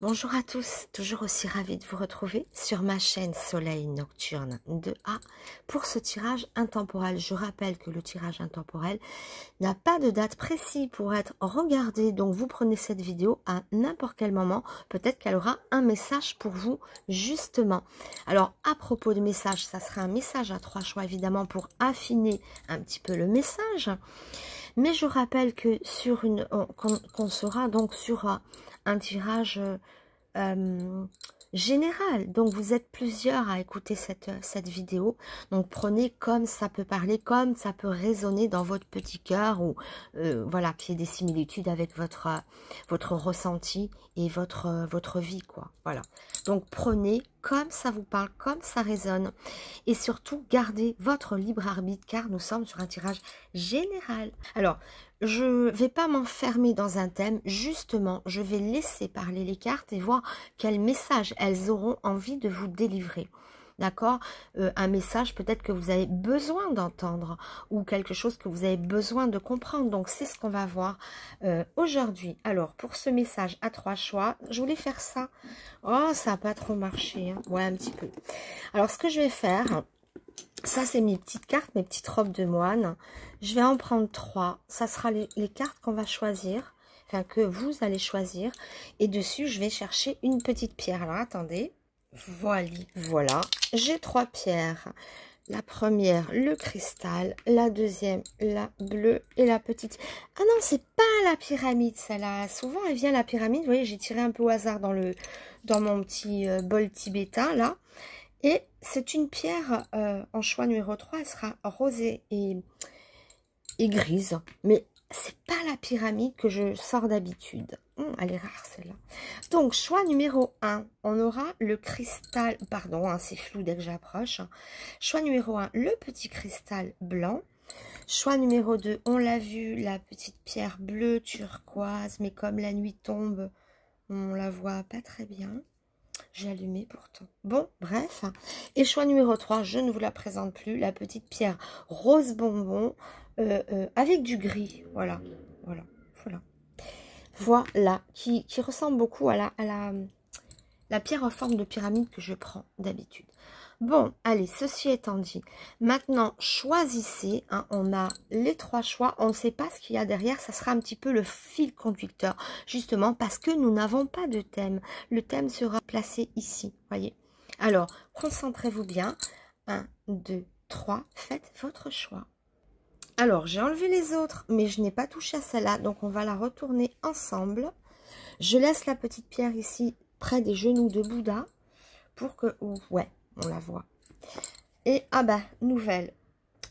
Bonjour à tous, toujours aussi ravie de vous retrouver sur ma chaîne Soleil Nocturne 2A pour ce tirage intemporel. Je rappelle que le tirage intemporel n'a pas de date précise pour être regardé, donc vous prenez cette vidéo à n'importe quel moment, peut-être qu'elle aura un message pour vous justement. Alors à propos de message, ça sera un message à 3 choix évidemment pour affiner un petit peu le message. Mais je rappelle que sur qu'on sera donc sur un tirage général. Donc vous êtes plusieurs à écouter cette vidéo. Donc prenez comme ça peut parler, comme ça peut résonner dans votre petit cœur ou voilà, qu'il y ait des similitudes avec votre ressenti et votre vie, quoi. Voilà. Donc prenez comme ça vous parle, comme ça résonne. Et surtout, gardez votre libre arbitre car nous sommes sur un tirage général. Alors, je ne vais pas m'enfermer dans un thème, justement, je vais laisser parler les cartes et voir quel message elles auront envie de vous délivrer. D'accord, un message peut-être que vous avez besoin d'entendre ou quelque chose que vous avez besoin de comprendre. Donc, c'est ce qu'on va voir aujourd'hui. Alors, pour ce message à 3 choix, je voulais faire ça. Oh, ça n'a pas trop marché. Hein. Ouais, un petit peu. Alors, ce que je vais faire, ça, c'est mes petites cartes, mes petites robes de moine. Je vais en prendre 3. Ça sera les cartes qu'on va choisir, enfin que vous allez choisir. Et dessus, je vais chercher une petite pierre. Alors, attendez. Voilà. J'ai 3 pierres. La première, le cristal. La deuxième, la bleue. Et la petite... Ah non, c'est pas la pyramide, celle-là. Souvent, elle vient la pyramide. Vous voyez, j'ai tiré un peu au hasard dans mon petit bol tibétain, là. Et c'est une pierre en choix numéro 3. Elle sera rosée et grise. Mais c'est pas la pyramide que je sors d'habitude. Elle est rare celle-là. Donc, choix numéro 1, on aura le cristal, pardon, hein, c'est flou dès que j'approche. Choix numéro 1, le petit cristal blanc. Choix numéro 2, on l'a vu, la petite pierre bleue turquoise, mais comme la nuit tombe, on la voit pas très bien. J'ai allumé pourtant. Bon, bref. Et choix numéro 3, je ne vous la présente plus, la petite pierre rose bonbon avec du gris. Voilà. Voilà, qui ressemble beaucoup à la pierre en forme de pyramide que je prends d'habitude. Bon, allez, ceci étant dit, maintenant, choisissez. Hein, on a les 3 choix. On ne sait pas ce qu'il y a derrière. Ça sera un petit peu le fil conducteur, justement, parce que nous n'avons pas de thème. Le thème sera placé ici, voyez. Alors, concentrez-vous bien. 1, 2, 3. Faites votre choix. Alors, j'ai enlevé les autres, mais je n'ai pas touché à celle-là. Donc, on va la retourner ensemble. Je laisse la petite pierre ici, près des genoux de Bouddha, pour que... ouais, on la voit. Et, ah bah, nouvelle.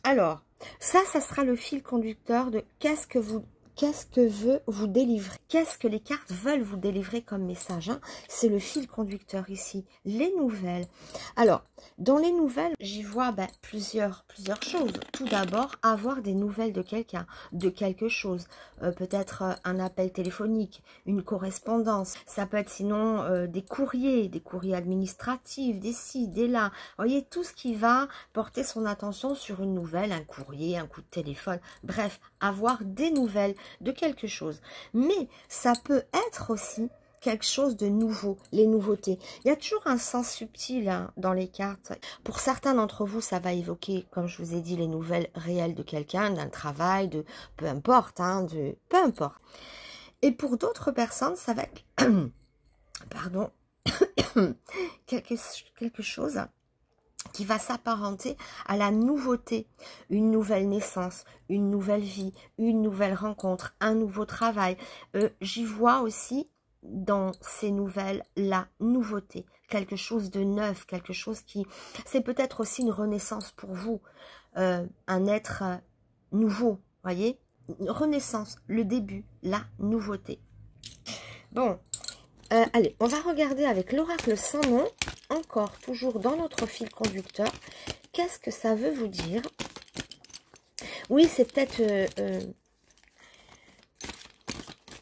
Alors, ça sera le fil conducteur de qu'est-ce que veut vous délivrer. Qu'est-ce que les cartes veulent vous délivrer comme message, hein. C'est le fil conducteur ici. Les nouvelles. Alors, dans les nouvelles, j'y vois plusieurs choses. Tout d'abord, avoir des nouvelles de quelqu'un, de quelque chose. Peut-être un appel téléphonique, une correspondance. Ça peut être sinon des courriers administratifs, des ci, des là. Vous voyez, tout ce qui va porter son attention sur une nouvelle, un courrier, un coup de téléphone. Bref, avoir des nouvelles de quelque chose. Mais ça peut être aussi quelque chose de nouveau, les nouveautés. Il y a toujours un sens subtil hein, dans les cartes. Pour certains d'entre vous, ça va évoquer, comme je vous ai dit, les nouvelles réelles de quelqu'un, d'un travail, de peu importe, hein, peu importe. Et pour d'autres personnes, ça va être pardon, quelque chose qui va s'apparenter à la nouveauté, une nouvelle naissance, une nouvelle vie, une nouvelle rencontre, un nouveau travail. J'y vois aussi dans ces nouvelles la nouveauté, quelque chose de neuf, quelque chose qui... C'est peut-être aussi une renaissance pour vous, un être nouveau, voyez, une renaissance, le début, la nouveauté. Bon, allez, on va regarder avec l'oracle sans nom, encore, toujours dans notre fil conducteur. Qu'est-ce que ça veut vous dire? Oui, c'est peut-être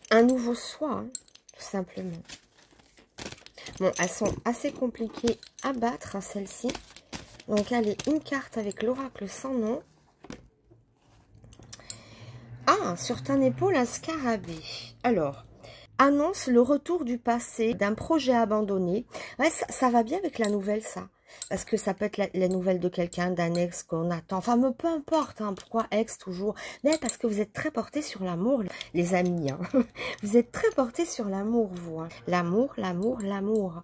un nouveau soi, hein, tout simplement. Bon, elles sont assez compliquées à battre, hein, celles-ci. Donc, allez, une carte avec l'oracle sans nom. Ah, sur ton épaule, un scarabée. Alors, annonce le retour du passé, d'un projet abandonné. Ouais, ça va bien avec la nouvelle, ça. Parce que ça peut être la nouvelle de quelqu'un, d'un ex qu'on attend. Enfin, mais peu importe, hein, pourquoi ex toujours. Mais parce que vous êtes très portés sur l'amour, les amis. Hein. Vous êtes très portés sur l'amour, vous. Hein. L'amour, l'amour, l'amour.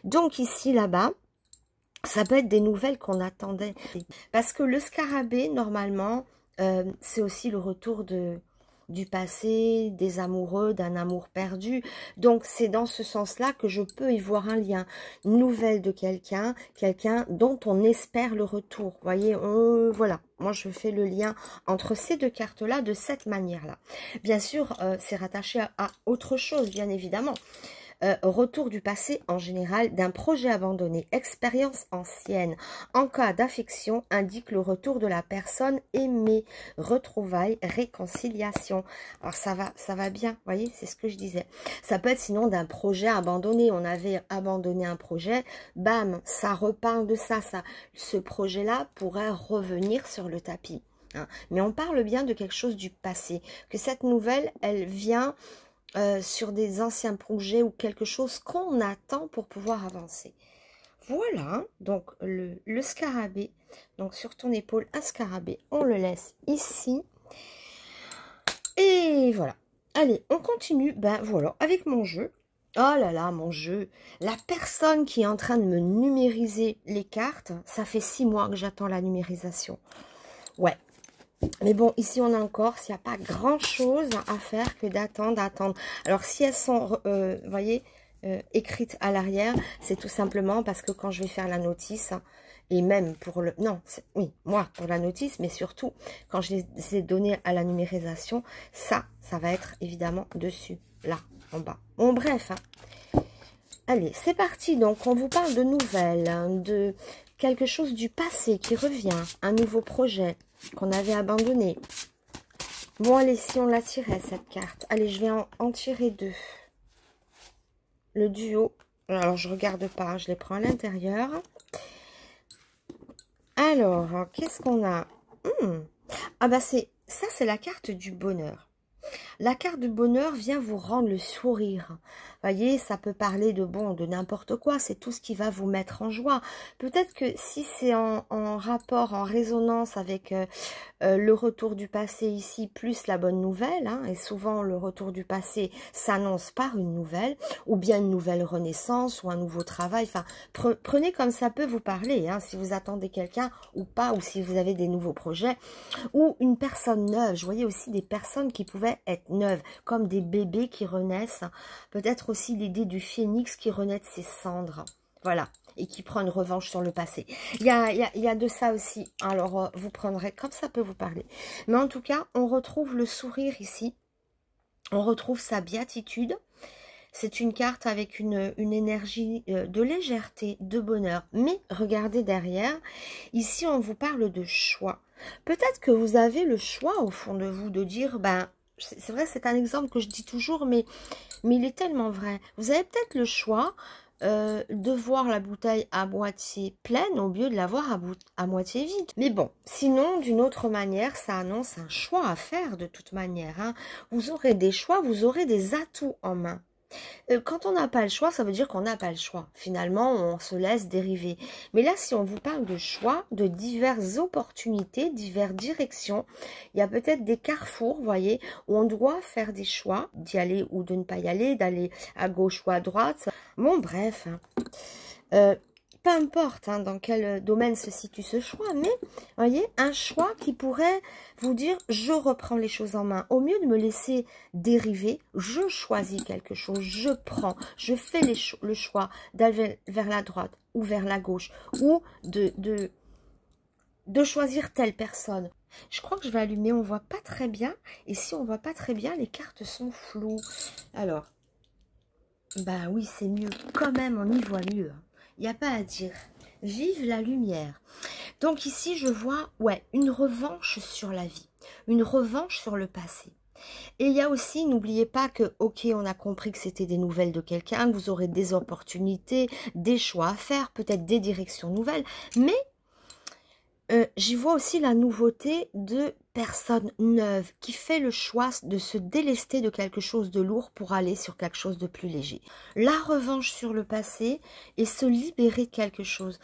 Donc ici, là-bas, ça peut être des nouvelles qu'on attendait. Parce que le scarabée, normalement, c'est aussi le retour du passé, des amoureux, d'un amour perdu. Donc, c'est dans ce sens-là que je peux y voir un lien. Une nouvelle de quelqu'un, quelqu'un dont on espère le retour. Vous voyez, voilà. Moi, je fais le lien entre ces deux cartes-là de cette manière-là. Bien sûr, c'est rattaché à autre chose, bien évidemment. Retour du passé en général, d'un projet abandonné, expérience ancienne. En cas d'affection, indique le retour de la personne aimée, retrouvailles, réconciliation. Alors ça va bien, vous voyez, c'est ce que je disais. Ça peut être sinon d'un projet abandonné. On avait abandonné un projet, bam, ça reparle de ça. Ce projet-là pourrait revenir sur le tapis. Hein. Mais on parle bien de quelque chose du passé. Que cette nouvelle, elle vient... sur des anciens projets ou quelque chose qu'on attend pour pouvoir avancer. Voilà, donc le scarabée, donc sur ton épaule, un scarabée, on le laisse ici. Et voilà. Allez, on continue, ben voilà, avec mon jeu. Oh là là, mon jeu. La personne qui est en train de me numériser les cartes, ça fait 6 mois que j'attends la numérisation. Ouais. Mais bon, ici on est en Corse, il n'y a pas grand-chose à faire que d'attendre, Alors si elles sont, vous voyez, écrites à l'arrière, c'est tout simplement parce que quand je vais faire la notice, et même pour le... Non, oui, moi pour la notice, mais surtout quand je les ai donnés à la numérisation, ça va être évidemment dessus, là, en bas. Bon, bref, hein. Allez, c'est parti. Donc, on vous parle de nouvelles, hein, de quelque chose du passé qui revient, un nouveau projet qu'on avait abandonné. Bon, allez, si on la tirait, cette carte. Allez, je vais en tirer 2. Le duo. Alors, je regarde pas, hein, je les prends à l'intérieur. Alors, qu'est-ce qu'on a? Ah, bah, ça, c'est la carte du bonheur. La carte du bonheur vient vous rendre le sourire. Voyez, ça peut parler de bon, de n'importe quoi. C'est tout ce qui va vous mettre en joie. Peut-être que si c'est en rapport, en résonance avec le retour du passé ici, plus la bonne nouvelle, hein, et souvent le retour du passé s'annonce par une nouvelle, ou bien une nouvelle renaissance, ou un nouveau travail. Enfin, prenez comme ça peut vous parler, hein, si vous attendez quelqu'un ou pas, ou si vous avez des nouveaux projets, ou une personne neuve. Je voyais aussi des personnes qui pouvaient être neuves, comme des bébés qui renaissent. Peut-être aussi l'idée du phénix qui renaît de ses cendres. Voilà. Et qui prend une revanche sur le passé. Il y a de ça aussi. Alors, vous prendrez comme ça peut vous parler. Mais en tout cas, on retrouve le sourire ici. On retrouve sa béatitude. C'est une carte avec une énergie de légèreté, de bonheur. Mais regardez derrière. Ici, on vous parle de choix. Peut-être que vous avez le choix au fond de vous de dire, ben, c'est vrai, c'est un exemple que je dis toujours, mais il est tellement vrai. Vous avez peut-être le choix de voir la bouteille à moitié pleine au lieu de la voir à moitié vide. Mais bon, sinon, d'une autre manière, ça annonce un choix à faire de toute manière. Hein. Vous aurez des choix, vous aurez des atouts en main. Quand on n'a pas le choix, ça veut dire qu'on n'a pas le choix. Finalement, on se laisse dériver. Mais là, si on vous parle de choix, de diverses opportunités, diverses directions, il y a peut-être des carrefours, vous voyez, où on doit faire des choix, d'y aller ou de ne pas y aller, d'aller à gauche ou à droite. Bon, bref. Peu importe hein, dans quel domaine se situe ce choix, mais voyez, un choix qui pourrait vous dire je reprends les choses en main. Au mieux de me laisser dériver, je choisis quelque chose, je prends, je fais le choix d'aller vers la droite ou vers la gauche ou de choisir telle personne. Je crois que je vais allumer, on voit pas très bien. Et si on voit pas très bien, les cartes sont floues. Alors, bah oui, c'est mieux. Quand même, on y voit mieux. Il n'y a pas à dire. Vive la lumière. Donc ici, je vois, ouais, une revanche sur la vie. Une revanche sur le passé. Et il y a aussi, n'oubliez pas que, ok, on a compris que c'était des nouvelles de quelqu'un, que vous aurez des opportunités, des choix à faire, peut-être des directions nouvelles. Mais j'y vois aussi la nouveauté de personnes neuves qui fait le choix de se délester de quelque chose de lourd pour aller sur quelque chose de plus léger. La revanche sur le passé et se libérer de quelque chose.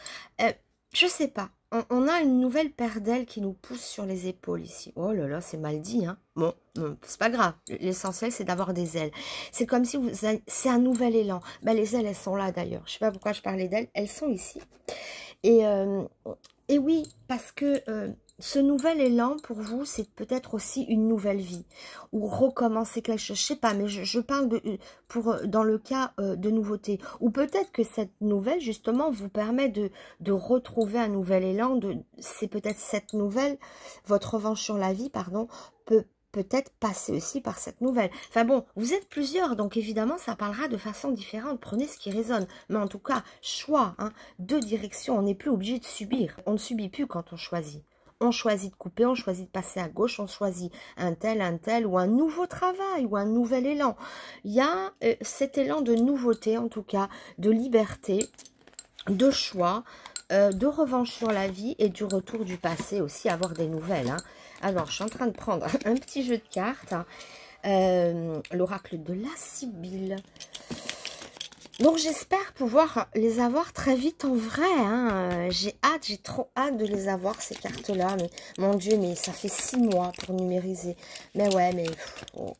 Je sais pas. On a une nouvelle paire d'ailes qui nous pousse sur les épaules ici. Oh là là, c'est mal dit, hein. Bon, c'est pas grave. L'essentiel, c'est d'avoir des ailes. C'est comme si c'est un nouvel élan. Ben, les ailes, elles sont là d'ailleurs. Je sais pas pourquoi je parlais d'elles. Elles sont ici. Et oui, parce que ce nouvel élan, pour vous, c'est peut-être aussi une nouvelle vie. Ou recommencer quelque chose. Je sais pas, mais je parle dans le cas de nouveauté. Ou peut-être que cette nouvelle, justement, vous permet de retrouver un nouvel élan. C'est peut-être cette nouvelle, votre revanche sur la vie, pardon, peut-être passer aussi par cette nouvelle. Enfin bon, vous êtes plusieurs, donc évidemment, ça parlera de façon différente. Prenez ce qui résonne. Mais en tout cas, choix, hein, deux directions. On n'est plus obligé de subir. On ne subit plus quand on choisit. On choisit de couper, on choisit de passer à gauche, on choisit un tel, ou un nouveau travail, ou un nouvel élan. Il y a cet élan de nouveauté, en tout cas, de liberté, de choix, de revanche sur la vie et du retour du passé aussi, avoir des nouvelles. Hein. Alors, je suis en train de prendre un petit jeu de cartes. L'oracle de la Sibylle. Donc, j'espère pouvoir les avoir très vite en vrai. Hein. J'ai trop hâte de les avoir, ces cartes-là. Mais mon Dieu, mais ça fait 6 mois pour numériser. Mais ouais, mais... Oh.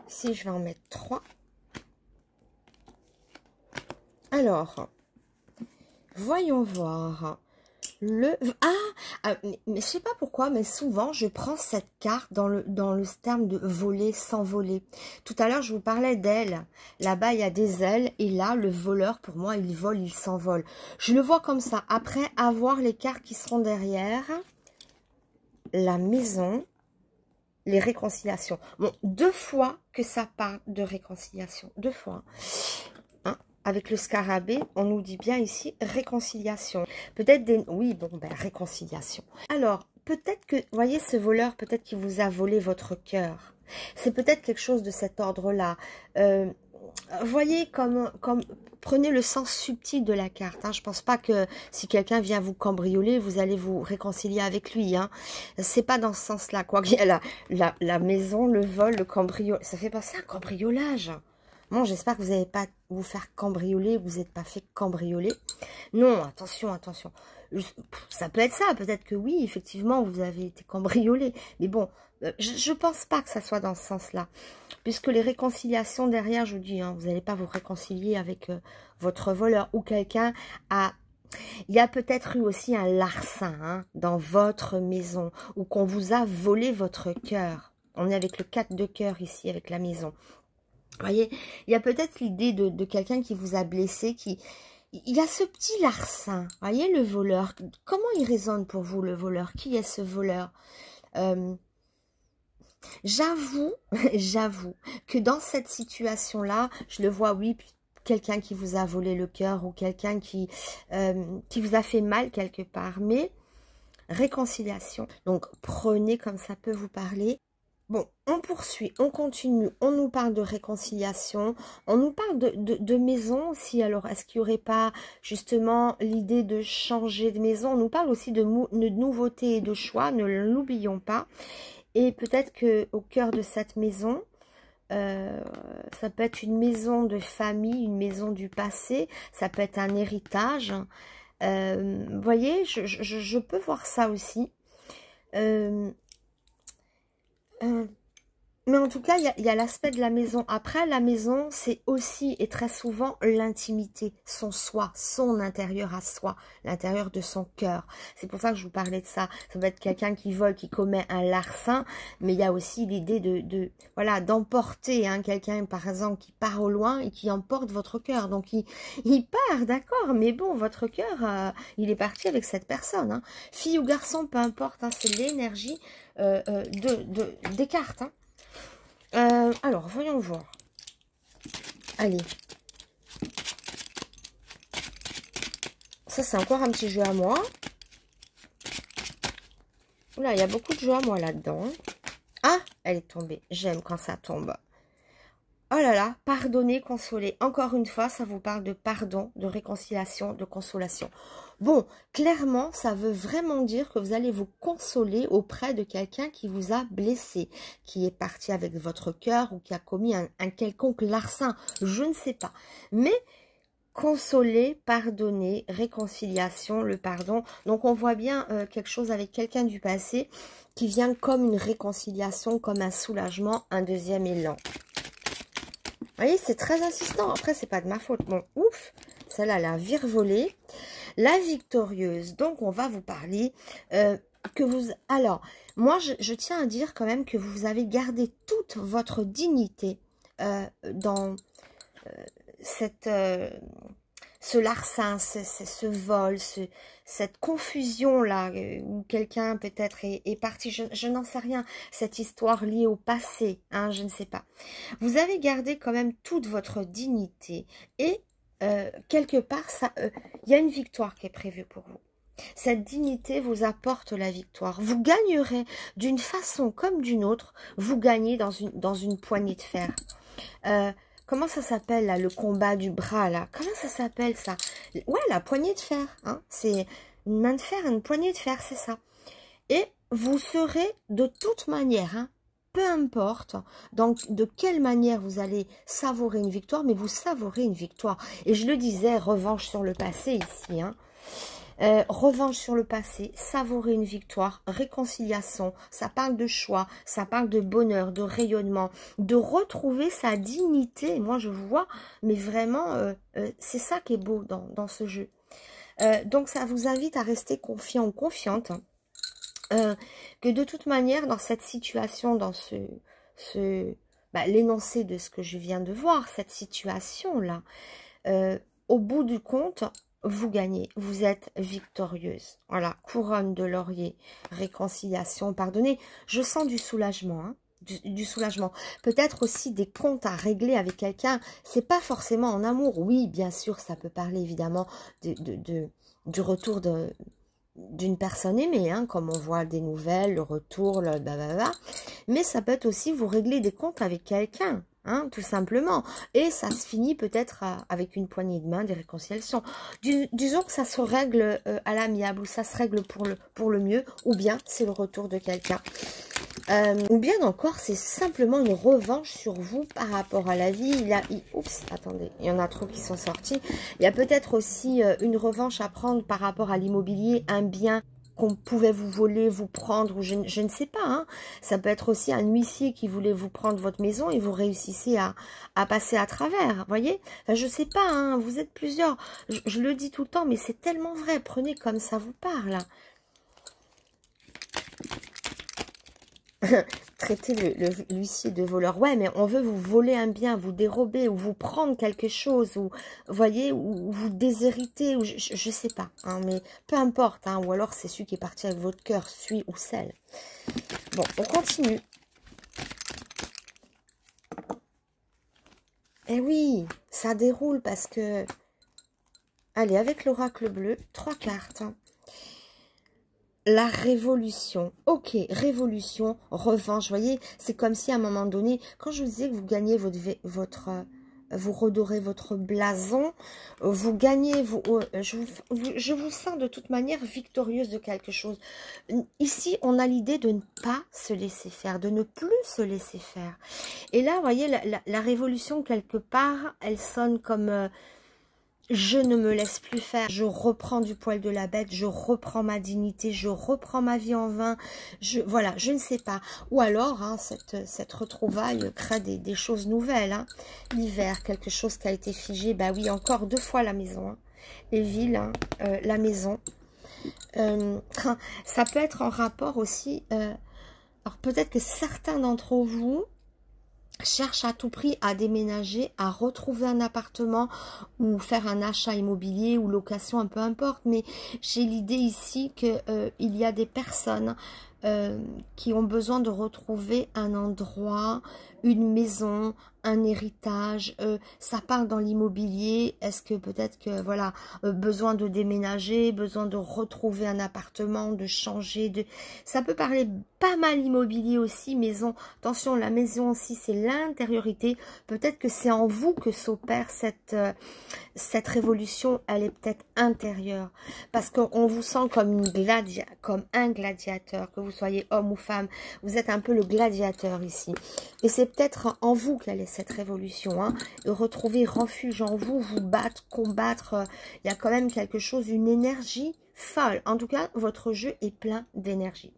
Si, je vais en mettre 3. Alors, voyons voir. Mais je sais pas pourquoi, mais souvent je prends cette carte dans le terme de voler sans voler. Tout à l'heure je vous parlais d'ailes. Là-bas il y a des ailes et là le voleur pour moi il vole, il s'envole. Je le vois comme ça. Après avoir les cartes qui seront derrière, la maison, les réconciliations. Bon, 2 fois que ça parle de réconciliation, 2 fois. Avec le scarabée, on nous dit bien ici réconciliation. Peut-être des... Oui, bon, ben, réconciliation. Alors, peut-être que, voyez, ce voleur, peut-être qu'il vous a volé votre cœur. C'est peut-être quelque chose de cet ordre-là. Voyez comme... Prenez le sens subtil de la carte. Hein. Je pense pas que si quelqu'un vient vous cambrioler, vous allez vous réconcilier avec lui. Hein. C'est pas dans ce sens-là. Quoi qu'il y a la maison, le vol, le cambriolage. Ça fait penser à un cambriolage. Bon, j'espère que vous n'allez pas vous faire cambrioler, vous n'êtes pas fait cambrioler. Non, attention, attention. Ça peut être ça, peut-être que oui, effectivement, vous avez été cambriolé. Mais bon, je ne pense pas que ça soit dans ce sens-là. Puisque les réconciliations derrière, je vous dis, hein, vous n'allez pas vous réconcilier avec votre voleur ou quelqu'un a... Il y a peut-être eu aussi un larcin hein, dans votre maison ou qu'on vous a volé votre cœur. On est avec le 4 de cœur ici, avec la maison. Vous voyez, il y a peut-être l'idée de quelqu'un qui vous a blessé, il y a ce petit larcin, vous voyez, le voleur. Comment il résonne pour vous, le voleur? Qui est ce voleur? J'avoue que dans cette situation-là, je le vois, oui, quelqu'un qui vous a volé le cœur ou quelqu'un qui vous a fait mal quelque part, mais réconciliation. Donc, prenez comme ça peut vous parler. Bon, on poursuit, on continue, on nous parle de réconciliation, on nous parle de maison aussi. Alors, est-ce qu'il n'y aurait pas justement l'idée de changer de maison? On nous parle aussi de nouveautés et de choix, ne l'oublions pas. Et peut-être qu'au cœur de cette maison, ça peut être une maison de famille, une maison du passé, ça peut être un héritage. Vous voyez, je peux voir ça aussi. Mais en tout cas, il y a l'aspect de la maison. Après, la maison, c'est aussi et très souvent l'intimité, son soi, son intérieur à soi, l'intérieur de son cœur. C'est pour ça que je vous parlais de ça. Ça peut être quelqu'un qui vole, qui commet un larcin, mais il y a aussi l'idée voilà, d'emporter hein, quelqu'un, par exemple, qui part au loin et qui emporte votre cœur. Donc, il part, d'accord, mais bon, votre cœur, il est parti avec cette personne. Hein. Fille ou garçon, peu importe, hein, c'est l'énergie des cartes. Hein. Alors, voyons voir. Allez. Ça, c'est encore un petit jeu à moi. Là, il y a beaucoup de jeux à moi là-dedans. Ah, elle est tombée. J'aime quand ça tombe. Oh là là, pardonner, consoler. Encore une fois, ça vous parle de pardon, de réconciliation, de consolation. Bon, clairement, ça veut vraiment dire que vous allez vous consoler auprès de quelqu'un qui vous a blessé, qui est parti avec votre cœur ou qui a commis un quelconque larcin, je ne sais pas. Mais consoler, pardonner, réconciliation, le pardon. Donc on voit bien quelque chose avec quelqu'un du passé qui vient comme une réconciliation, comme un soulagement, un deuxième élan. Vous voyez, c'est très insistant. Après, c'est pas de ma faute. Bon, ouf, celle-là, elle a virevolé. La victorieuse. Donc, on va vous parler que vous... Alors, moi, je tiens à dire quand même que vous avez gardé toute votre dignité dans cette... ce larcin, ce vol, cette confusion-là, où quelqu'un peut-être est parti, je n'en sais rien, cette histoire liée au passé, hein, je ne sais pas. Vous avez gardé quand même toute votre dignité et quelque part, il y a une victoire qui est prévue pour vous. Cette dignité vous apporte la victoire. Vous gagnerez d'une façon comme d'une autre, vous gagnez dans une poignée de fer. Comment ça s'appelle, là, le combat du bras, là? Comment ça s'appelle, ça? Ouais, la poignée de fer, hein. C'est une main de fer, une poignée de fer, c'est ça. Et vous serez de toute manière, hein, peu importe donc de quelle manière vous allez savourer une victoire, mais vous savourez une victoire. Et je le disais, revanche sur le passé ici, hein. Revanche sur le passé, savourer une victoire, réconciliation, ça parle de choix, ça parle de bonheur, de rayonnement, de retrouver sa dignité. Moi je vois, mais vraiment, c'est ça qui est beau dans ce jeu. Donc ça vous invite à rester confiant ou confiante, que de toute manière dans cette situation, dans l'énoncé de ce que je viens de voir, cette situation-là, au bout du compte, vous gagnez, vous êtes victorieuse. Voilà, couronne de laurier, réconciliation, pardonnez. Je sens du soulagement, hein, du soulagement. Peut-être aussi des comptes à régler avec quelqu'un. C'est pas forcément en amour. Oui, bien sûr, ça peut parler évidemment du retour d'une personne aimée, hein, comme on voit des nouvelles, le retour, le blablabla. Mais ça peut être aussi vous régler des comptes avec quelqu'un. Hein, tout simplement. Et ça se finit peut-être avec une poignée de main, des réconciliations. Disons que ça se règle à l'amiable, ou ça se règle pour le mieux, ou bien c'est le retour de quelqu'un. Ou bien encore, c'est simplement une revanche sur vous par rapport à la vie. Oups, attendez, il y en a trop qui sont sortis. Il y a peut-être aussi une revanche à prendre par rapport à l'immobilier, un bien qu'on pouvait vous voler, vous prendre, ou je ne sais pas. Hein. Ça peut être aussi un huissier qui voulait vous prendre votre maison et vous réussissez à passer à travers, voyez. Enfin, je sais pas, hein, vous êtes plusieurs. Je le dis tout le temps, mais c'est tellement vrai. Prenez comme ça vous parle. Traiter l'huissier de voleur. Ouais, mais on veut vous voler un bien, vous dérober, ou vous prendre quelque chose, ou voyez, ou vous déshériter, ou je sais pas, hein, mais peu importe, hein, ou alors c'est celui qui est parti avec votre cœur, celui ou celle. Bon, on continue. Eh oui, ça déroule parce que... Allez, avec l'oracle bleu, 3 cartes. La révolution, ok, révolution, revanche, vous voyez, c'est comme si à un moment donné, quand je vous disais que vous gagnez vous redorez votre blason, vous gagnez, je vous sens de toute manière victorieuse de quelque chose. Ici, on a l'idée de ne pas se laisser faire, de ne plus se laisser faire. Et là, vous voyez, la révolution, quelque part, elle sonne comme... je ne me laisse plus faire, je reprends du poil de la bête, je reprends ma dignité, je reprends ma vie en vain, voilà, je ne sais pas. Ou alors, hein, cette retrouvaille crée des choses nouvelles. Hein. L'hiver, quelque chose qui a été figé, bah oui, encore 2 fois la maison. Hein. Les villes, hein, la maison. Ça peut être en rapport aussi, alors peut-être que certains d'entre vous cherche à tout prix à déménager, à retrouver un appartement ou faire un achat immobilier ou location, un peu importe. Mais j'ai l'idée ici que il y a des personnes qui ont besoin de retrouver un endroit, une maison, un héritage, ça parle dans l'immobilier. Est-ce que peut-être que, voilà, besoin de déménager, besoin de retrouver un appartement, de changer, ça peut parler pas mal immobilier aussi, maison. Attention, la maison aussi, c'est l'intériorité. Peut-être que c'est en vous que s'opère cette révolution, elle est peut-être intérieure. Parce qu'on vous sent comme, comme un gladiateur, que vous soyez homme ou femme. Vous êtes un peu le gladiateur ici. Et c'est peut-être en vous qu'elle est cette révolution. Hein, et retrouver refuge en vous, vous battre, combattre. Il y a quand même quelque chose, une énergie folle. En tout cas, votre jeu est plein d'énergie.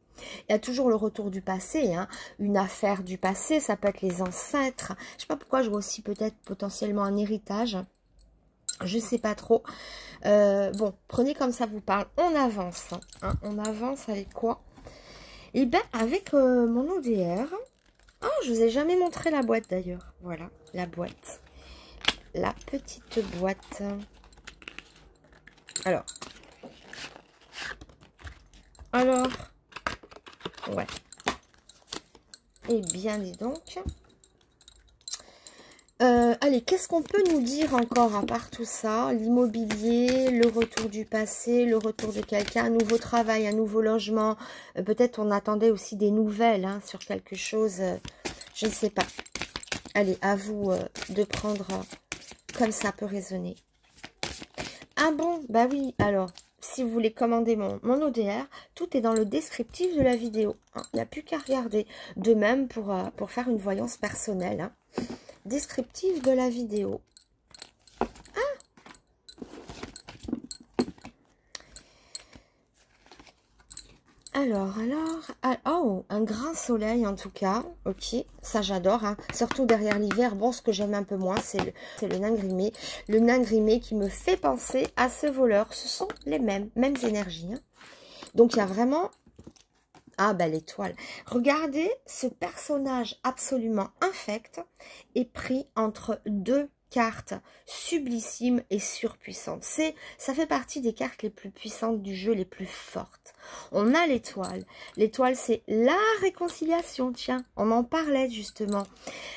Il y a toujours le retour du passé, hein, une affaire du passé, ça peut être les ancêtres. Je ne sais pas pourquoi je vois aussi peut-être potentiellement un héritage. Je ne sais pas trop. Bon, prenez comme ça vous parle. On avance. Hein, on avance avec quoi? Eh bien, avec mon ODR. Oh, je vous ai jamais montré la boîte d'ailleurs. Voilà, la boîte. La petite boîte. Alors, ouais. Eh bien, dis donc. Allez, qu'est-ce qu'on peut nous dire encore à part tout ça? L'immobilier, le retour du passé, le retour de quelqu'un, un nouveau travail, un nouveau logement. Peut-être on attendait aussi des nouvelles hein, sur quelque chose. Je ne sais pas. Allez, à vous de prendre comme ça peut résonner. Ah bon? Bah oui, alors, si vous voulez commander mon ODR, tout est dans le descriptif de la vidéo. Hein. Il n'y a plus qu'à regarder. De même pour faire une voyance personnelle. Hein. Descriptif de la vidéo. Alors, oh, un grand soleil en tout cas, ok, ça j'adore, hein. Surtout derrière l'hiver. Bon, ce que j'aime un peu moins, c'est le nain grimé. Le nain grimé qui me fait penser à ce voleur, ce sont les mêmes énergies. Hein. Donc il y a vraiment... Ah, bah l'étoile. Regardez, ce personnage absolument infect est pris entre deux cartes sublissimes et surpuissantes. Ça fait partie des cartes les plus puissantes du jeu, les plus fortes. On a l'étoile. L'étoile, c'est la réconciliation. Tiens, on en parlait justement.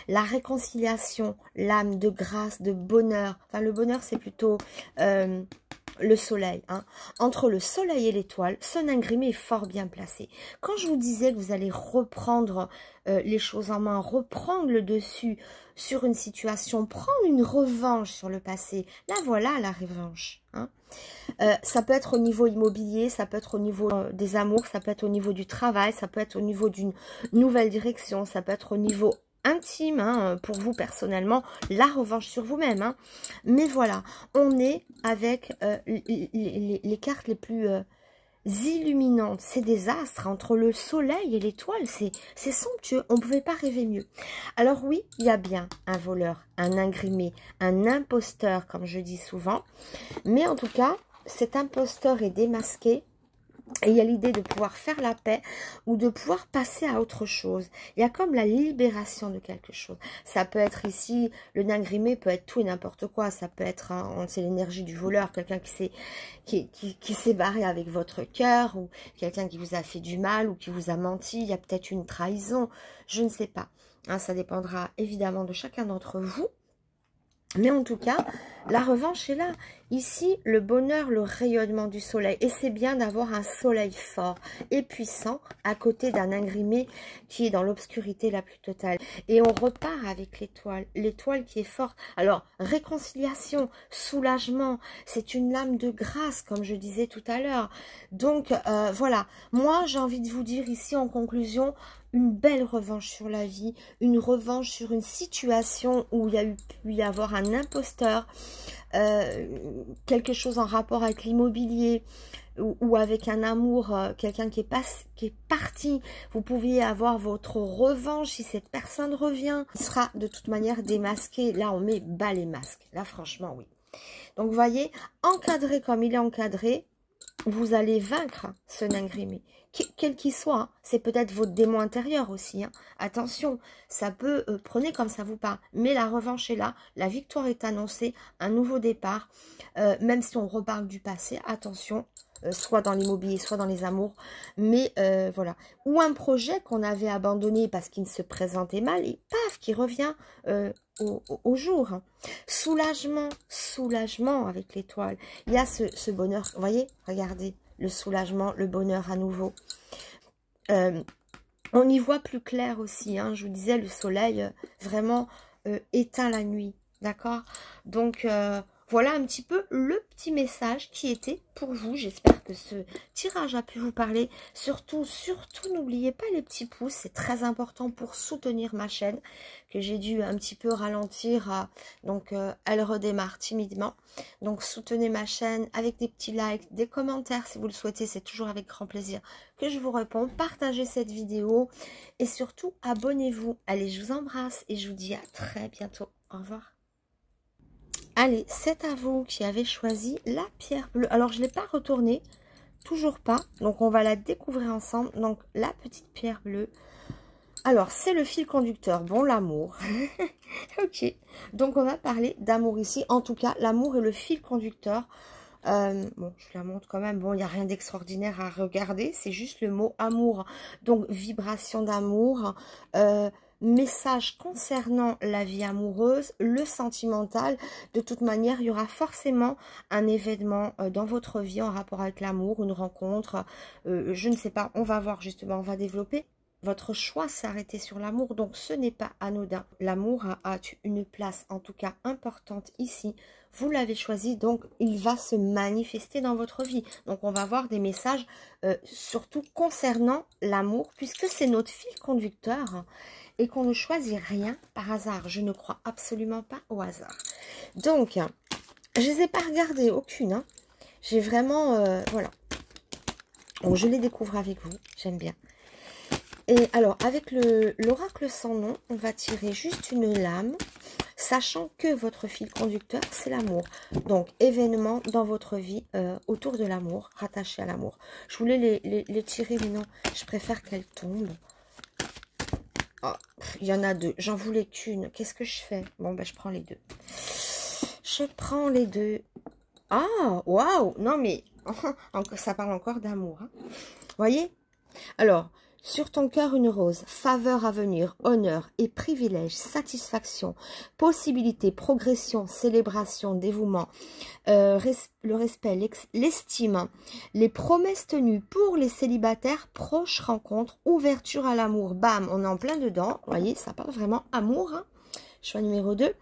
La réconciliation, l'âme de grâce, de bonheur. Enfin, le bonheur, c'est plutôt... le soleil, hein. Entre le soleil et l'étoile, ce nain grimé est fort bien placé. Quand je vous disais que vous allez reprendre les choses en main, reprendre le dessus sur une situation, prendre une revanche sur le passé, là voilà la revanche. Hein. Ça peut être au niveau immobilier, ça peut être au niveau des amours, ça peut être au niveau du travail, ça peut être au niveau d'une nouvelle direction, ça peut être au niveau intime, hein, pour vous personnellement, la revanche sur vous-même. Hein. Mais voilà, on est avec les cartes les plus illuminantes. C'est des astres entre le soleil et l'étoile. C'est somptueux, on ne pouvait pas rêver mieux. Alors oui, il y a bien un voleur, un ingrimé, un imposteur, comme je dis souvent. Mais en tout cas, cet imposteur est démasqué. Et il y a l'idée de pouvoir faire la paix ou de pouvoir passer à autre chose. Il y a comme la libération de quelque chose. Ça peut être ici, le nain grimé peut être tout et n'importe quoi. Ça peut être, hein, c'est l'énergie du voleur, quelqu'un qui s'est barré avec votre cœur ou quelqu'un qui vous a fait du mal ou qui vous a menti. Il y a peut-être une trahison, je ne sais pas. Hein, ça dépendra évidemment de chacun d'entre vous. Mais en tout cas, la revanche est là. Ici, le bonheur, le rayonnement du soleil. Et c'est bien d'avoir un soleil fort et puissant à côté d'un ingrimé qui est dans l'obscurité la plus totale. Et on repart avec l'étoile. L'étoile qui est forte. Alors, réconciliation, soulagement, c'est une lame de grâce, comme je disais tout à l'heure. Donc, voilà. Moi, j'ai envie de vous dire ici, en conclusion, une belle revanche sur la vie, une revanche sur une situation où il y a pu y avoir un imposteur, quelque chose en rapport avec l'immobilier ou avec un amour, quelqu'un qui est parti. Vous pouviez avoir votre revanche si cette personne revient. Il sera de toute manière démasqué. Là, on met bas les masques. Là, franchement, oui. Donc, vous voyez, encadré comme il est encadré, vous allez vaincre ce nain grimé. Quel qu'il soit, hein. C'est peut-être votre démon intérieur aussi. Hein. Attention, ça peut, prenez comme ça vous parle. Mais la revanche est là, la victoire est annoncée, un nouveau départ. Même si on reparle du passé, attention, soit dans l'immobilier, soit dans les amours, mais voilà. Ou un projet qu'on avait abandonné parce qu'il se présentait mal, et paf, qui revient au jour. Hein. Soulagement, soulagement avec l'étoile. Il y a ce bonheur, vous voyez, regardez, le soulagement, le bonheur à nouveau. On y voit plus clair aussi, hein. Je vous disais, le soleil vraiment éteint la nuit, d'accord? Donc, voilà un petit peu le petit message qui était pour vous. J'espère que ce tirage a pu vous parler. Surtout, n'oubliez pas les petits pouces. C'est très important pour soutenir ma chaîne, que j'ai dû un petit peu ralentir. Donc, elle redémarre timidement. Donc, soutenez ma chaîne avec des petits likes, des commentaires si vous le souhaitez. C'est toujours avec grand plaisir que je vous réponds. Partagez cette vidéo et surtout, abonnez-vous. Allez, je vous embrasse et je vous dis à très bientôt. Au revoir. Allez, c'est à vous qui avez choisi la pierre bleue. Alors, je ne l'ai pas retournée, toujours pas. Donc, on va la découvrir ensemble. Donc, la petite pierre bleue. Alors, c'est le fil conducteur. Bon, l'amour. Ok. Donc, on va parler d'amour ici. En tout cas, l'amour est le fil conducteur. Bon, je la montre quand même. Bon, il n'y a rien d'extraordinaire à regarder. C'est juste le mot amour. Donc, vibration d'amour. Message concernant la vie amoureuse, le sentimental. De toute manière, il y aura forcément un événement dans votre vie en rapport avec l'amour, une rencontre, je ne sais pas, on va voir justement, on va développer. Votre choix s'est arrêté sur l'amour, donc ce n'est pas anodin. L'amour a une place en tout cas importante ici. Vous l'avez choisi, donc il va se manifester dans votre vie. Donc on va voir des messages surtout concernant l'amour, puisque c'est notre fil conducteur et qu'on ne choisit rien par hasard. Je ne crois absolument pas au hasard. Donc, je ne les ai pas regardées, aucune. Hein. J'ai vraiment, voilà. Bon, je les découvre avec vous, j'aime bien. Et alors, avec l'oracle sans nom, on va tirer juste une lame, sachant que votre fil conducteur, c'est l'amour. Donc, événement dans votre vie autour de l'amour, rattaché à l'amour. Je voulais les tirer, mais non, je préfère qu'elles tombent. Oh, il y en a deux. J'en voulais qu'une. Qu'est-ce que je fais? Bon, ben, je prends les deux. Je prends les deux. Ah, waouh! Non, mais ça parle encore d'amour. Hein. Voyez? Alors, sur ton cœur, une rose. Faveur à venir, honneur et privilège, satisfaction, possibilité, progression, célébration, dévouement, le respect, l'estime, les promesses tenues pour les célibataires, proches rencontres, ouverture à l'amour. Bam, on est en plein dedans. Vous voyez, ça parle vraiment amour. Hein. Choix numéro 2.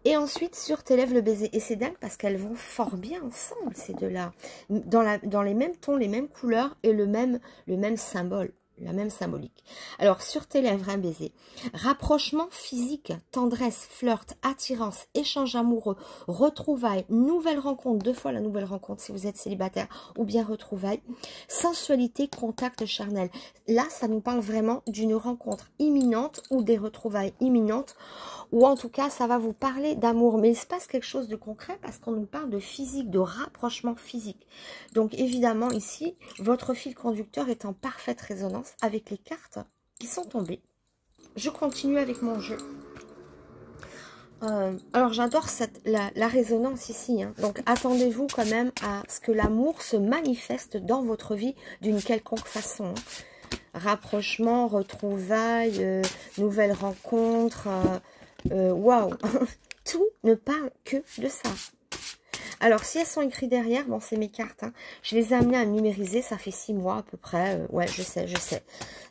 Et ensuite, sur tes lèvres, le baiser. Et c'est dingue parce qu'elles vont fort bien ensemble, ces deux-là. Dans les mêmes tons, les mêmes couleurs et le même symbole. La même symbolique. Alors, sur tes lèvres, un baiser. Rapprochement physique, tendresse, flirt, attirance, échange amoureux, retrouvailles, nouvelle rencontre, 2 fois la nouvelle rencontre si vous êtes célibataire, ou bien retrouvailles, sensualité, contact charnel. Là, ça nous parle vraiment d'une rencontre imminente ou des retrouvailles imminentes, ou en tout cas, ça va vous parler d'amour. Mais il se passe quelque chose de concret parce qu'on nous parle de physique, de rapprochement physique. Donc, évidemment, ici, votre fil conducteur est en parfaite résonance avec les cartes qui sont tombées. Je continue avec mon jeu. Alors, j'adore la résonance ici. Hein. Donc, attendez-vous quand même à ce que l'amour se manifeste dans votre vie d'une quelconque façon. Hein. Rapprochement, retrouvailles, nouvelles rencontres. Waouh. Tout ne parle que de ça. Alors, si elles sont écrites derrière, bon, c'est mes cartes. Hein. Je les ai amenées à numériser, ça fait 6 mois à peu près. Ouais, je sais.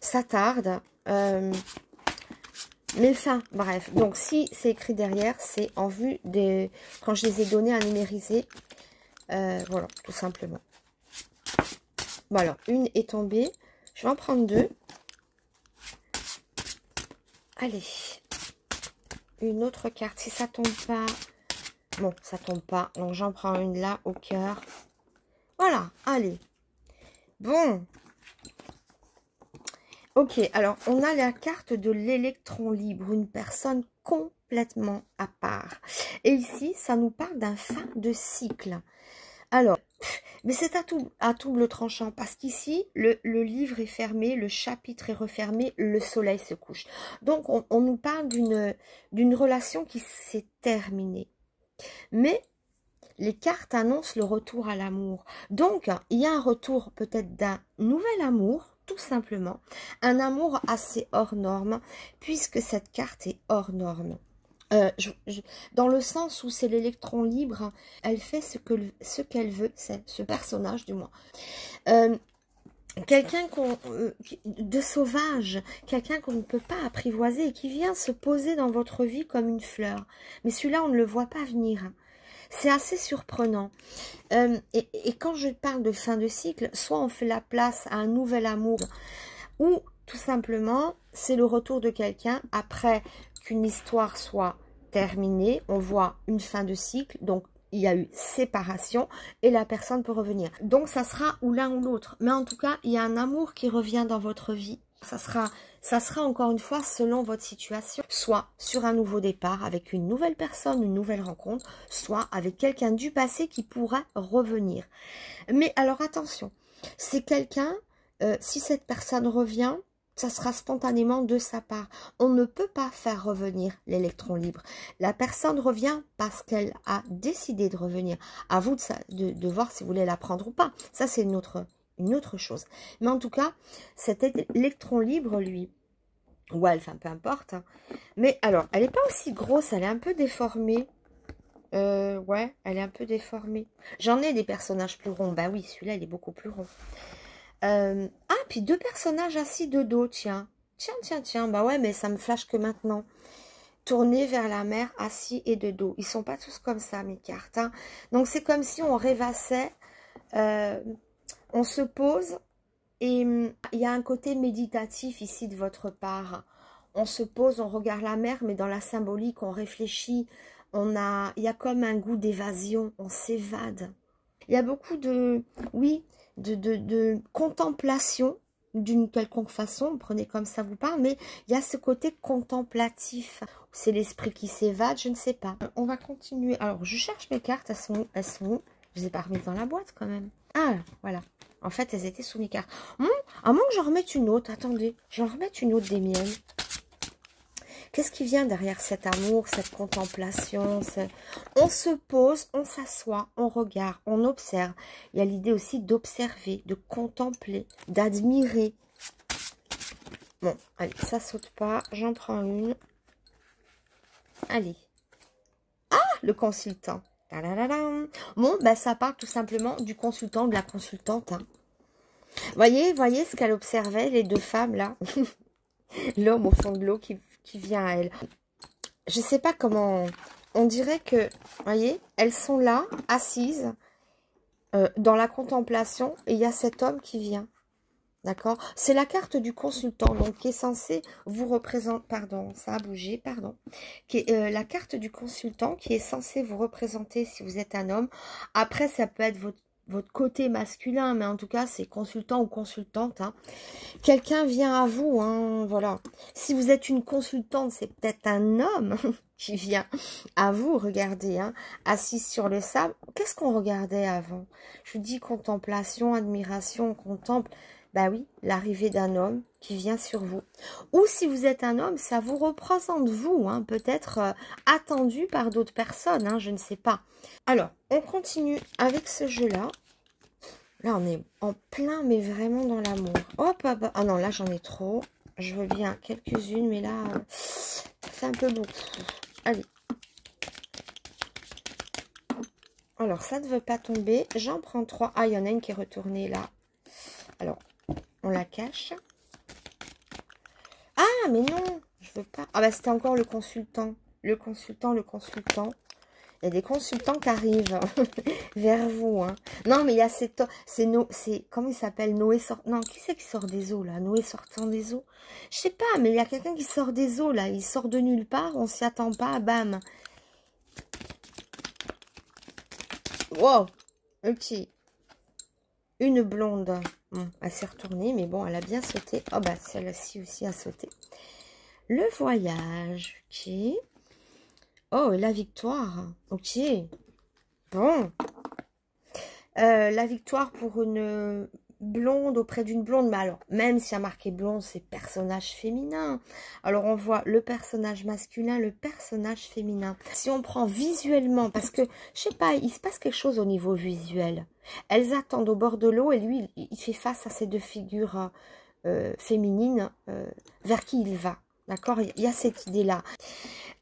Ça tarde. Mais enfin, bref. Donc, si c'est écrit derrière, c'est en vue des... Quand je les ai donnés à numériser. Voilà, tout simplement. Bon, alors, une est tombée. Je vais en prendre 2. Allez. Une autre carte. Si ça tombe pas... Bon, ça tombe pas. Donc, j'en prends une là, au cœur. Voilà, allez. Bon. Ok, alors, on a la carte de l'électron libre. Une personne complètement à part. Et ici, ça nous parle d'un fin de cycle. Alors, mais c'est à double tranchant. Parce qu'ici, le livre est fermé, le chapitre est refermé, le soleil se couche. Donc, on nous parle d'une relation qui s'est terminée. Mais les cartes annoncent le retour à l'amour. Donc, il y a un retour peut-être d'un nouvel amour, tout simplement. Un amour assez hors norme, puisque cette carte est hors norme. Dans le sens où c'est l'électron libre, elle fait ce qu'elle veut, c'est ce personnage du moins. Quelqu'un de sauvage, quelqu'un qu'on ne peut pas apprivoiser et qui vient se poser dans votre vie comme une fleur. Mais celui-là, on ne le voit pas venir. C'est assez surprenant. Et quand je parle de fin de cycle, soit on fait la place à un nouvel amour, ou tout simplement, c'est le retour de quelqu'un après qu'une histoire soit terminée. On voit une fin de cycle, donc il y a eu séparation et la personne peut revenir. Donc, ça sera ou l'un ou l'autre. Mais en tout cas, il y a un amour qui revient dans votre vie. Ça sera encore une fois selon votre situation. Soit sur un nouveau départ avec une nouvelle personne, une nouvelle rencontre, soit avec quelqu'un du passé qui pourra revenir. Mais alors, attention, c'est quelqu'un, si cette personne revient, ça sera spontanément de sa part. On ne peut pas faire revenir l'électron libre. La personne revient parce qu'elle a décidé de revenir. À vous de voir si vous voulez la prendre ou pas. Ça, c'est une autre chose. Mais en tout cas, cet électron libre, lui, ou elle, enfin, peu importe. Hein. Mais alors, elle n'est pas aussi grosse, elle est un peu déformée. Ouais, elle est un peu déformée. J'en ai des personnages plus ronds. Bah oui, celui-là, il est beaucoup plus rond. Puis 2 personnages assis de dos, tiens. Tiens. Bah ouais, mais ça me flash que maintenant. Tournés vers la mer, assis et de dos. Ils sont pas tous comme ça, mes cartes. Hein. Donc, c'est comme si on rêvassait. On se pose. Et il y a un côté méditatif ici de votre part. On se pose, on regarde la mer, mais dans la symbolique, on réfléchit. Il y a comme un goût d'évasion. On s'évade. Il y a beaucoup de... Oui, de contemplation d'une quelconque façon, prenez comme ça vous parle, mais il y a ce côté contemplatif. C'est l'esprit qui s'évade, je ne sais pas. On va continuer. Alors, je cherche mes cartes, elles sont où? Je les ai pas remises dans la boîte quand même. Ah, voilà. En fait, elles étaient sous mes cartes. À moins que j'en remette une autre. Attendez, j'en remette une autre des miennes. Qu'est-ce qui vient derrière cet amour, cette contemplation? On se pose, on s'assoit, on regarde, on observe. Il y a l'idée aussi d'observer, de contempler, d'admirer. Bon, allez, ça saute pas. J'en prends une. Allez. Ah, le consultant. Bon, ben ça part tout simplement du consultant, de la consultante. Hein. Voyez ce qu'elle observait, les 2 femmes là. L'homme au fond de l'eau qui vient à elle. Je sais pas comment... On dirait que, voyez, elles sont là, assises, dans la contemplation, et il y a cet homme qui vient. D'accord? C'est la carte du consultant, donc qui est censée vous représenter... Pardon, ça a bougé, pardon. Qui est la carte du consultant qui est censée vous représenter si vous êtes un homme. Après, ça peut être votre côté masculin, mais en tout cas, c'est consultant ou consultante. Hein. Quelqu'un vient à vous, hein, voilà. Si vous êtes une consultante, c'est peut-être un homme qui vient à vous, regardez, hein, assise sur le sable. Qu'est-ce qu'on regardait avant? Je vous dis contemplation, admiration, on contemple. Bah oui, l'arrivée d'un homme qui vient sur vous. Ou si vous êtes un homme, ça vous représente vous, hein, peut-être attendu par d'autres personnes, hein, je ne sais pas. Alors, on continue avec ce jeu-là. Là, on est en plein, mais vraiment dans l'amour. Hop, hop, ah non, là, j'en ai trop. Je veux bien quelques-unes, mais là, c'est un peu beaucoup. Allez. Alors, ça ne veut pas tomber. J'en prends 3. Ah, il y en a une qui est retournée là. Alors, on la cache. Ah, mais non, je veux pas. Ah, bah, c'était encore le consultant. Le consultant. Il y a des consultants qui arrivent vers vous. Hein. Non, mais il y a c'est comment il s'appelle? Noé sort. Non, qui c'est qui sort des eaux là? Noé sortant des eaux. Je sais pas, mais il y a quelqu'un qui sort des eaux là. Il sort de nulle part, on s'y attend pas, bam. Wow, ok. Une blonde. Bon, elle s'est retournée, mais bon, elle a bien sauté. Oh bah celle-ci aussi a sauté. Le voyage, ok. Oh, et la victoire. Ok. Bon. La victoire pour une blonde auprès d'une blonde. Mais alors, même s'il y a marqué blonde, c'est personnage féminin. Alors, on voit le personnage masculin, le personnage féminin. Si on prend visuellement, parce que, je sais pas, il se passe quelque chose au niveau visuel. Elles attendent au bord de l'eau et lui, il fait face à ces deux figures féminines vers qui il va. D'accord? Il y a cette idée-là.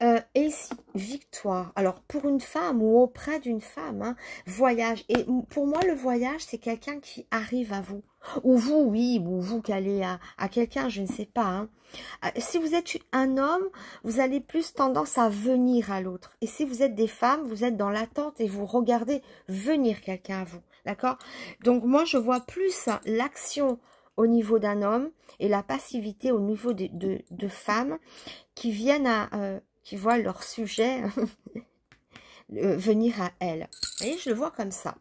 Et ici, victoire. Alors, pour une femme ou auprès d'une femme, hein, voyage. Et pour moi, le voyage, c'est quelqu'un qui arrive à vous. Ou vous, oui, ou vous qui allez à quelqu'un, je ne sais pas. Hein. Si vous êtes un homme, vous allez plus tendance à venir à l'autre. Et si vous êtes des femmes, vous êtes dans l'attente et vous regardez venir quelqu'un à vous. D'accord? Donc, moi, je vois plus l'action au niveau d'un homme et la passivité au niveau de femmes qui viennent qui voient leur sujet venir à elles. Vous voyez, je le vois comme ça.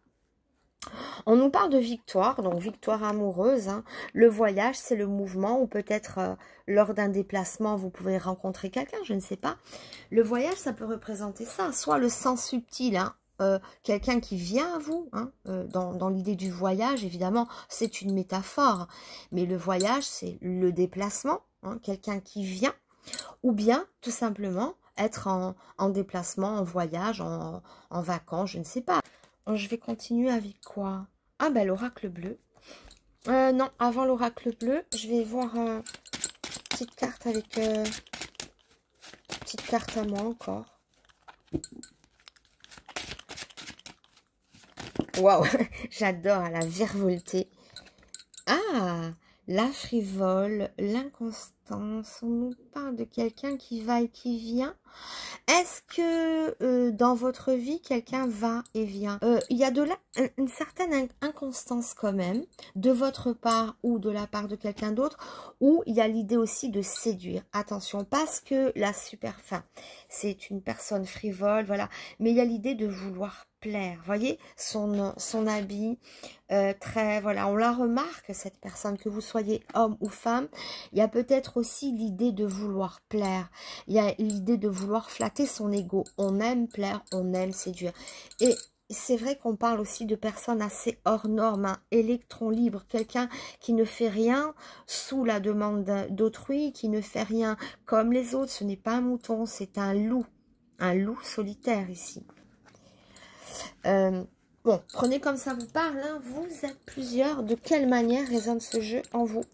On nous parle de victoire, donc victoire amoureuse. Hein. Le voyage, c'est le mouvement, ou peut-être lors d'un déplacement, vous pouvez rencontrer quelqu'un, je ne sais pas. Le voyage, ça peut représenter ça, soit le sens subtil, hein, quelqu'un qui vient à vous, hein, dans l'idée du voyage, évidemment, c'est une métaphore. Mais le voyage, c'est le déplacement, hein, quelqu'un qui vient, ou bien, tout simplement, être en déplacement, en voyage, en vacances, je ne sais pas. Je vais continuer avec quoi? Ah, ben, l'oracle bleu. Non, avant l'oracle bleu, je vais voir une petite carte avec... petite carte à moi encore. Waouh, j'adore la virevolter. Ah, la frivole, l'inconstance. On nous parle de quelqu'un qui va et qui vient. Est-ce que dans votre vie, quelqu'un va et vient? Il y a de là une certaine inconstance quand même, de votre part ou de la part de quelqu'un d'autre, où il y a l'idée aussi de séduire. Attention, parce que la super fin, c'est une personne frivole, voilà. Mais il y a l'idée de vouloir plaire. Voyez, son habit, très, voilà, on la remarque, cette personne, que vous soyez homme ou femme. Il y a peut-être aussi l'idée de vouloir plaire. Il y a l'idée de vouloir flatter son ego. On aime plaire, on aime séduire. Et c'est vrai qu'on parle aussi de personnes assez hors normes, hein, électron libre, quelqu'un qui ne fait rien sous la demande d'autrui, qui ne fait rien comme les autres. Ce n'est pas un mouton, c'est un loup solitaire ici. Bon, prenez comme ça vous parle, hein. Vous êtes plusieurs. De quelle manière résonne ce jeu en vous?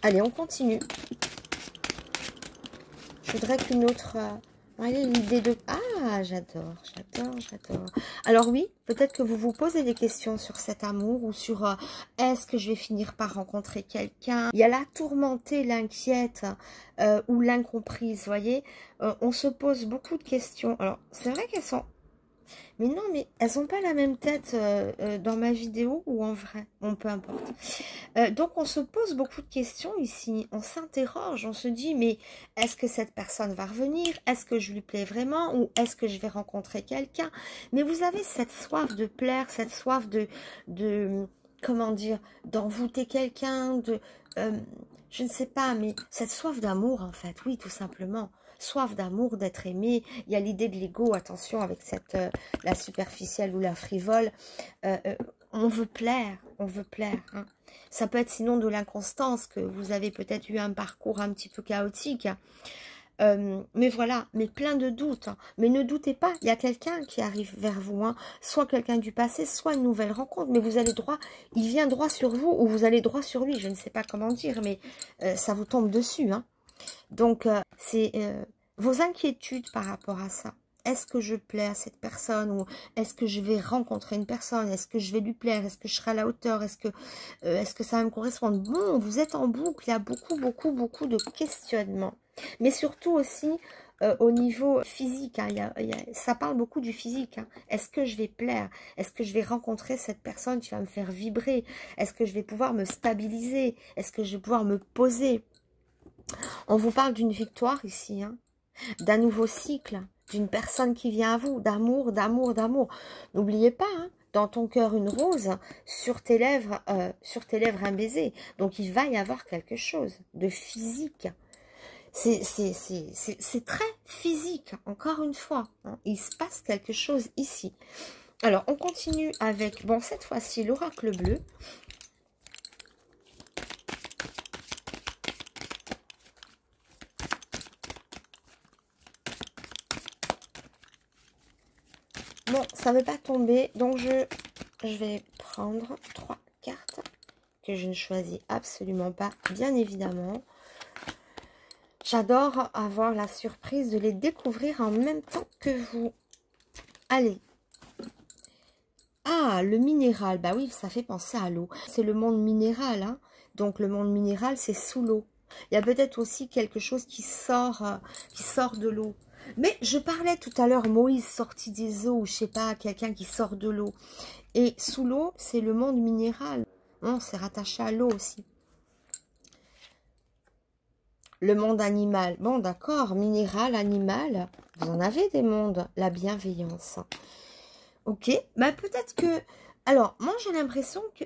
Allez, on continue. Je voudrais qu'une autre... allez, l'idée de... Ah, j'adore. Alors oui, peut-être que vous vous posez des questions sur cet amour ou sur est-ce que je vais finir par rencontrer quelqu'un? Il y a la tourmentée, l'inquiète ou l'incomprise, voyez. On se pose beaucoup de questions. Alors, c'est vrai qu'elles sont... Mais non, mais elles n'ont pas la même tête dans ma vidéo ou en vrai. Bon, peu importe. Donc, on se pose beaucoup de questions ici. On s'interroge, on se dit, mais est-ce que cette personne va revenir? Est-ce que je lui plais vraiment? Ou est-ce que je vais rencontrer quelqu'un? Mais vous avez cette soif de plaire, cette soif de comment dire, d'envoûter quelqu'un, je ne sais pas, mais cette soif d'amour, en fait. Oui, tout simplement. Soif d'amour, d'être aimé. Il y a l'idée de l'ego, attention avec cette la superficielle ou la frivole. On veut plaire, hein. Ça peut être sinon de l'inconstance, que vous avez peut-être eu un parcours un petit peu chaotique. Mais voilà, mais plein de doutes. Hein. Mais ne doutez pas, il y a quelqu'un qui arrive vers vous. Hein. Soit quelqu'un du passé, soit une nouvelle rencontre. Mais vous allez droit, il vient droit sur vous ou vous allez droit sur lui. Je ne sais pas comment dire, mais ça vous tombe dessus. Hein. Donc, c'est vos inquiétudes par rapport à ça. Est-ce que je plais à cette personne ou est-ce que je vais rencontrer une personne? Est-ce que je vais lui plaire? Est-ce que je serai à la hauteur? Est-ce que ça va me correspondre? Bon, vous êtes en boucle. Il y a beaucoup de questionnements. Mais surtout aussi au niveau physique. Hein, ça parle beaucoup du physique. Hein. Est-ce que je vais plaire? Est-ce que je vais rencontrer cette personne qui va me faire vibrer? Est-ce que je vais pouvoir me stabiliser? Est-ce que je vais pouvoir me poser? On vous parle d'une victoire ici, hein, d'un nouveau cycle, d'une personne qui vient à vous, d'amour. N'oubliez pas, hein, dans ton cœur une rose, sur tes lèvres un baiser. Donc il va y avoir quelque chose de physique. C'est très physique, encore une fois. Hein. Il se passe quelque chose ici. Alors, on continue avec, bon, cette fois-ci, l'oracle bleu. Bon, ça ne veut pas tomber, donc je vais prendre 3 cartes que je ne choisis absolument pas, bien évidemment. J'adore avoir la surprise de les découvrir en même temps que vous. Allez. Ah, le minéral, bah oui, ça fait penser à l'eau. C'est le monde minéral, hein. Donc le monde minéral, c'est sous l'eau. Il y a peut-être aussi quelque chose qui sort de l'eau. Mais je parlais tout à l'heure, Moïse sorti des eaux, ou je sais pas, quelqu'un qui sort de l'eau. Et sous l'eau, c'est le monde minéral. Non, c'est rattaché à l'eau aussi. Le monde animal. Bon, d'accord, minéral, animal. Vous en avez des mondes. La bienveillance. Ok, bah peut-être que... Alors, moi j'ai l'impression que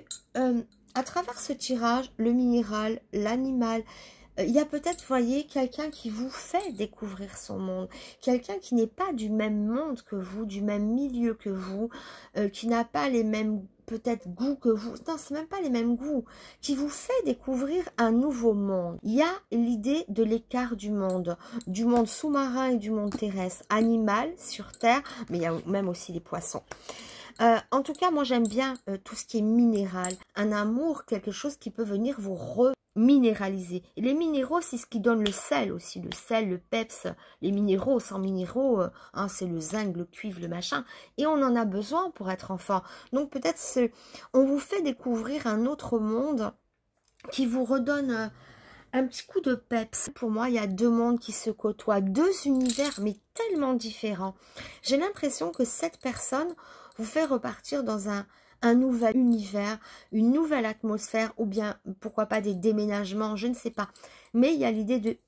à travers ce tirage, le minéral, l'animal, il y a peut-être, vous voyez, quelqu'un qui vous fait découvrir son monde. Quelqu'un qui n'est pas du même monde que vous, du même milieu que vous, qui n'a pas les mêmes, peut-être, goûts que vous. Non, c'est même pas les mêmes goûts. Qui vous fait découvrir un nouveau monde. Il y a l'idée de l'écart du monde sous-marin et du monde terrestre. Animal, sur Terre, mais il y a même aussi les poissons. En tout cas, moi j'aime bien tout ce qui est minéral. Un amour, quelque chose qui peut venir vous reminéraliser. Et les minéraux, c'est ce qui donne le sel aussi. Le sel, le peps, les minéraux. Sans minéraux, hein, c'est le zinc, le cuivre, le machin. Et on en a besoin pour être enfant. Donc peut-être on vous fait découvrir un autre monde qui vous redonne un petit coup de peps. Pour moi, il y a deux mondes qui se côtoient. Deux univers, mais tellement différents. J'ai l'impression que cette personne vous fait repartir dans un nouvel univers, une nouvelle atmosphère, ou bien, pourquoi pas, des déménagements, je ne sais pas. Mais il y a l'idée de,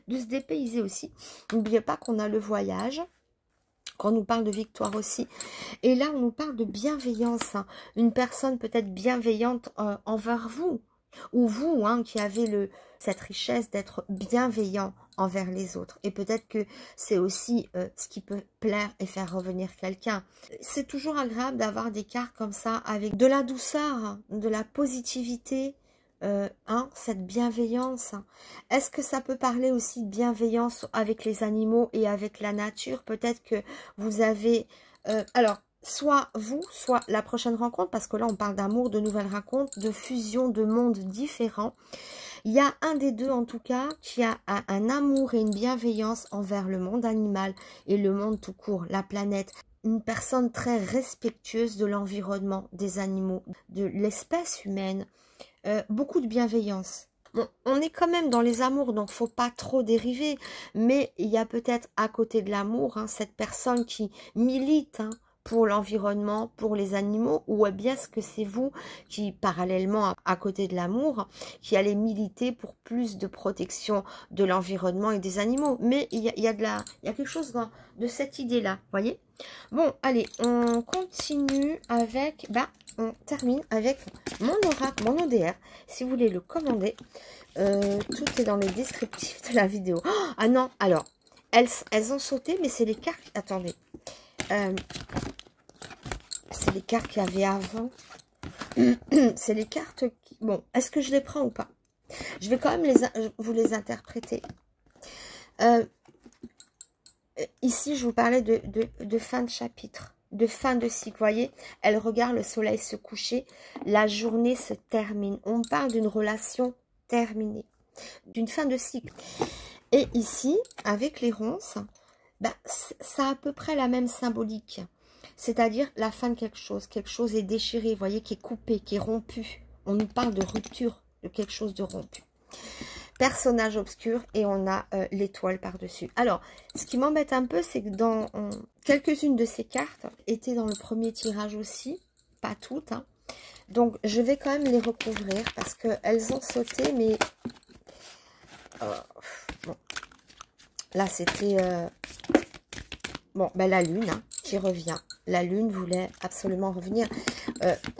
de se dépayser aussi. N'oubliez pas qu'on a le voyage, qu'on nous parle de victoire aussi. Et là, on nous parle de bienveillance. Hein. Une personne peut-être bienveillante envers vous. Ou vous, hein, qui avez cette richesse d'être bienveillant envers les autres. Et peut-être que c'est aussi ce qui peut plaire et faire revenir quelqu'un. C'est toujours agréable d'avoir des cartes comme ça, avec de la douceur, de la positivité, hein, cette bienveillance. Est-ce que ça peut parler aussi de bienveillance avec les animaux et avec la nature? Peut-être que vous avez... alors, soit vous, soit la prochaine rencontre, parce que là, on parle d'amour, de nouvelles rencontres, de fusion de mondes différents. Il y a un des deux, en tout cas, qui a un amour et une bienveillance envers le monde animal et le monde tout court, la planète. Une personne très respectueuse de l'environnement, des animaux, de l'espèce humaine. Beaucoup de bienveillance. Bon, on est quand même dans les amours, donc faut pas trop dériver. Mais il y a peut-être à côté de l'amour, hein, cette personne qui milite, hein, pour l'environnement, pour les animaux, ou bien est-ce que c'est vous qui, parallèlement à côté de l'amour, qui allez militer pour plus de protection de l'environnement et des animaux? Mais il y a quelque chose de cette idée-là, voyez? Bon, allez, on continue avec, on termine avec mon oracle, mon ODR. Si vous voulez le commander, tout est dans le descriptif de la vidéo. Oh, ah non, alors, elles ont sauté, mais c'est les cartes, attendez. C'est les cartes qu'il y avait avant. C'est les cartes qui... Bon, est-ce que je les prends ou pas? Je vais quand même vous les interpréter. Ici, je vous parlais de fin de chapitre, de fin de cycle. Vous voyez, elle regarde le soleil se coucher. La journée se termine. On parle d'une relation terminée, d'une fin de cycle. Et ici, avec les ronces, ça a à peu près la même symbolique. C'est-à-dire la fin de quelque chose est déchiré, vous voyez, qui est coupé, qui est rompu. On nous parle de rupture, de quelque chose de rompu. Personnage obscur, et on a l'étoile par-dessus. Alors, ce qui m'embête un peu, c'est que dans quelques-unes de ces cartes étaient dans le premier tirage aussi, pas toutes. Hein. Donc, je vais quand même les recouvrir parce qu'elles ont sauté, mais... bon. Là, c'était... Bon, la lune, hein, qui revient. La lune voulait absolument revenir.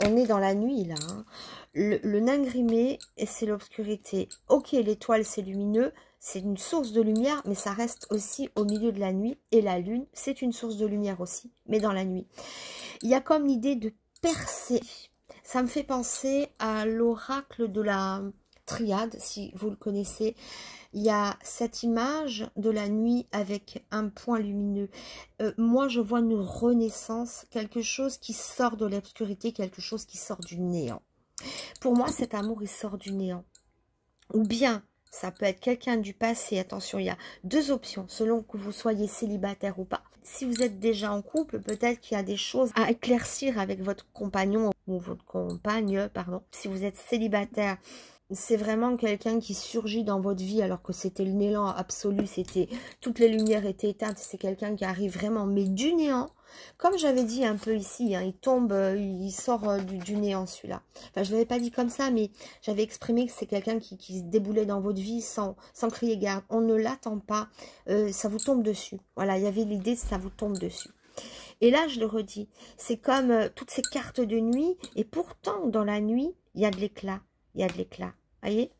On est dans la nuit, là. Hein. Le nain grimé, c'est l'obscurité. Ok, l'étoile, c'est lumineux, c'est une source de lumière, mais ça reste aussi au milieu de la nuit. Et la lune, c'est une source de lumière aussi, mais dans la nuit. Il y a comme l'idée de percer. Ça me fait penser à l'oracle de la triade, si vous le connaissez. Il y a cette image de la nuit avec un point lumineux. Moi, je vois une renaissance, quelque chose qui sort de l'obscurité, quelque chose qui sort du néant. Pour moi, cet amour, il sort du néant. Ou bien, ça peut être quelqu'un du passé. Attention, il y a deux options, selon que vous soyez célibataire ou pas. Si vous êtes déjà en couple, peut-être qu'il y a des choses à éclaircir avec votre compagnon ou votre compagne, pardon. Si vous êtes célibataire, c'est vraiment quelqu'un qui surgit dans votre vie alors que c'était le néant absolu, c'était toutes les lumières étaient éteintes, c'est quelqu'un qui arrive vraiment, mais du néant. Comme j'avais dit un peu ici, hein, il tombe, il sort du néant celui-là. Enfin, je ne l'avais pas dit comme ça, mais j'avais exprimé que c'est quelqu'un qui se déboulait dans votre vie sans crier garde. On ne l'attend pas, ça vous tombe dessus. Voilà, il y avait l'idée, ça vous tombe dessus. Et là, je le redis, c'est comme toutes ces cartes de nuit, et pourtant, dans la nuit, il y a de l'éclat. Il y a de l'éclat, voyez.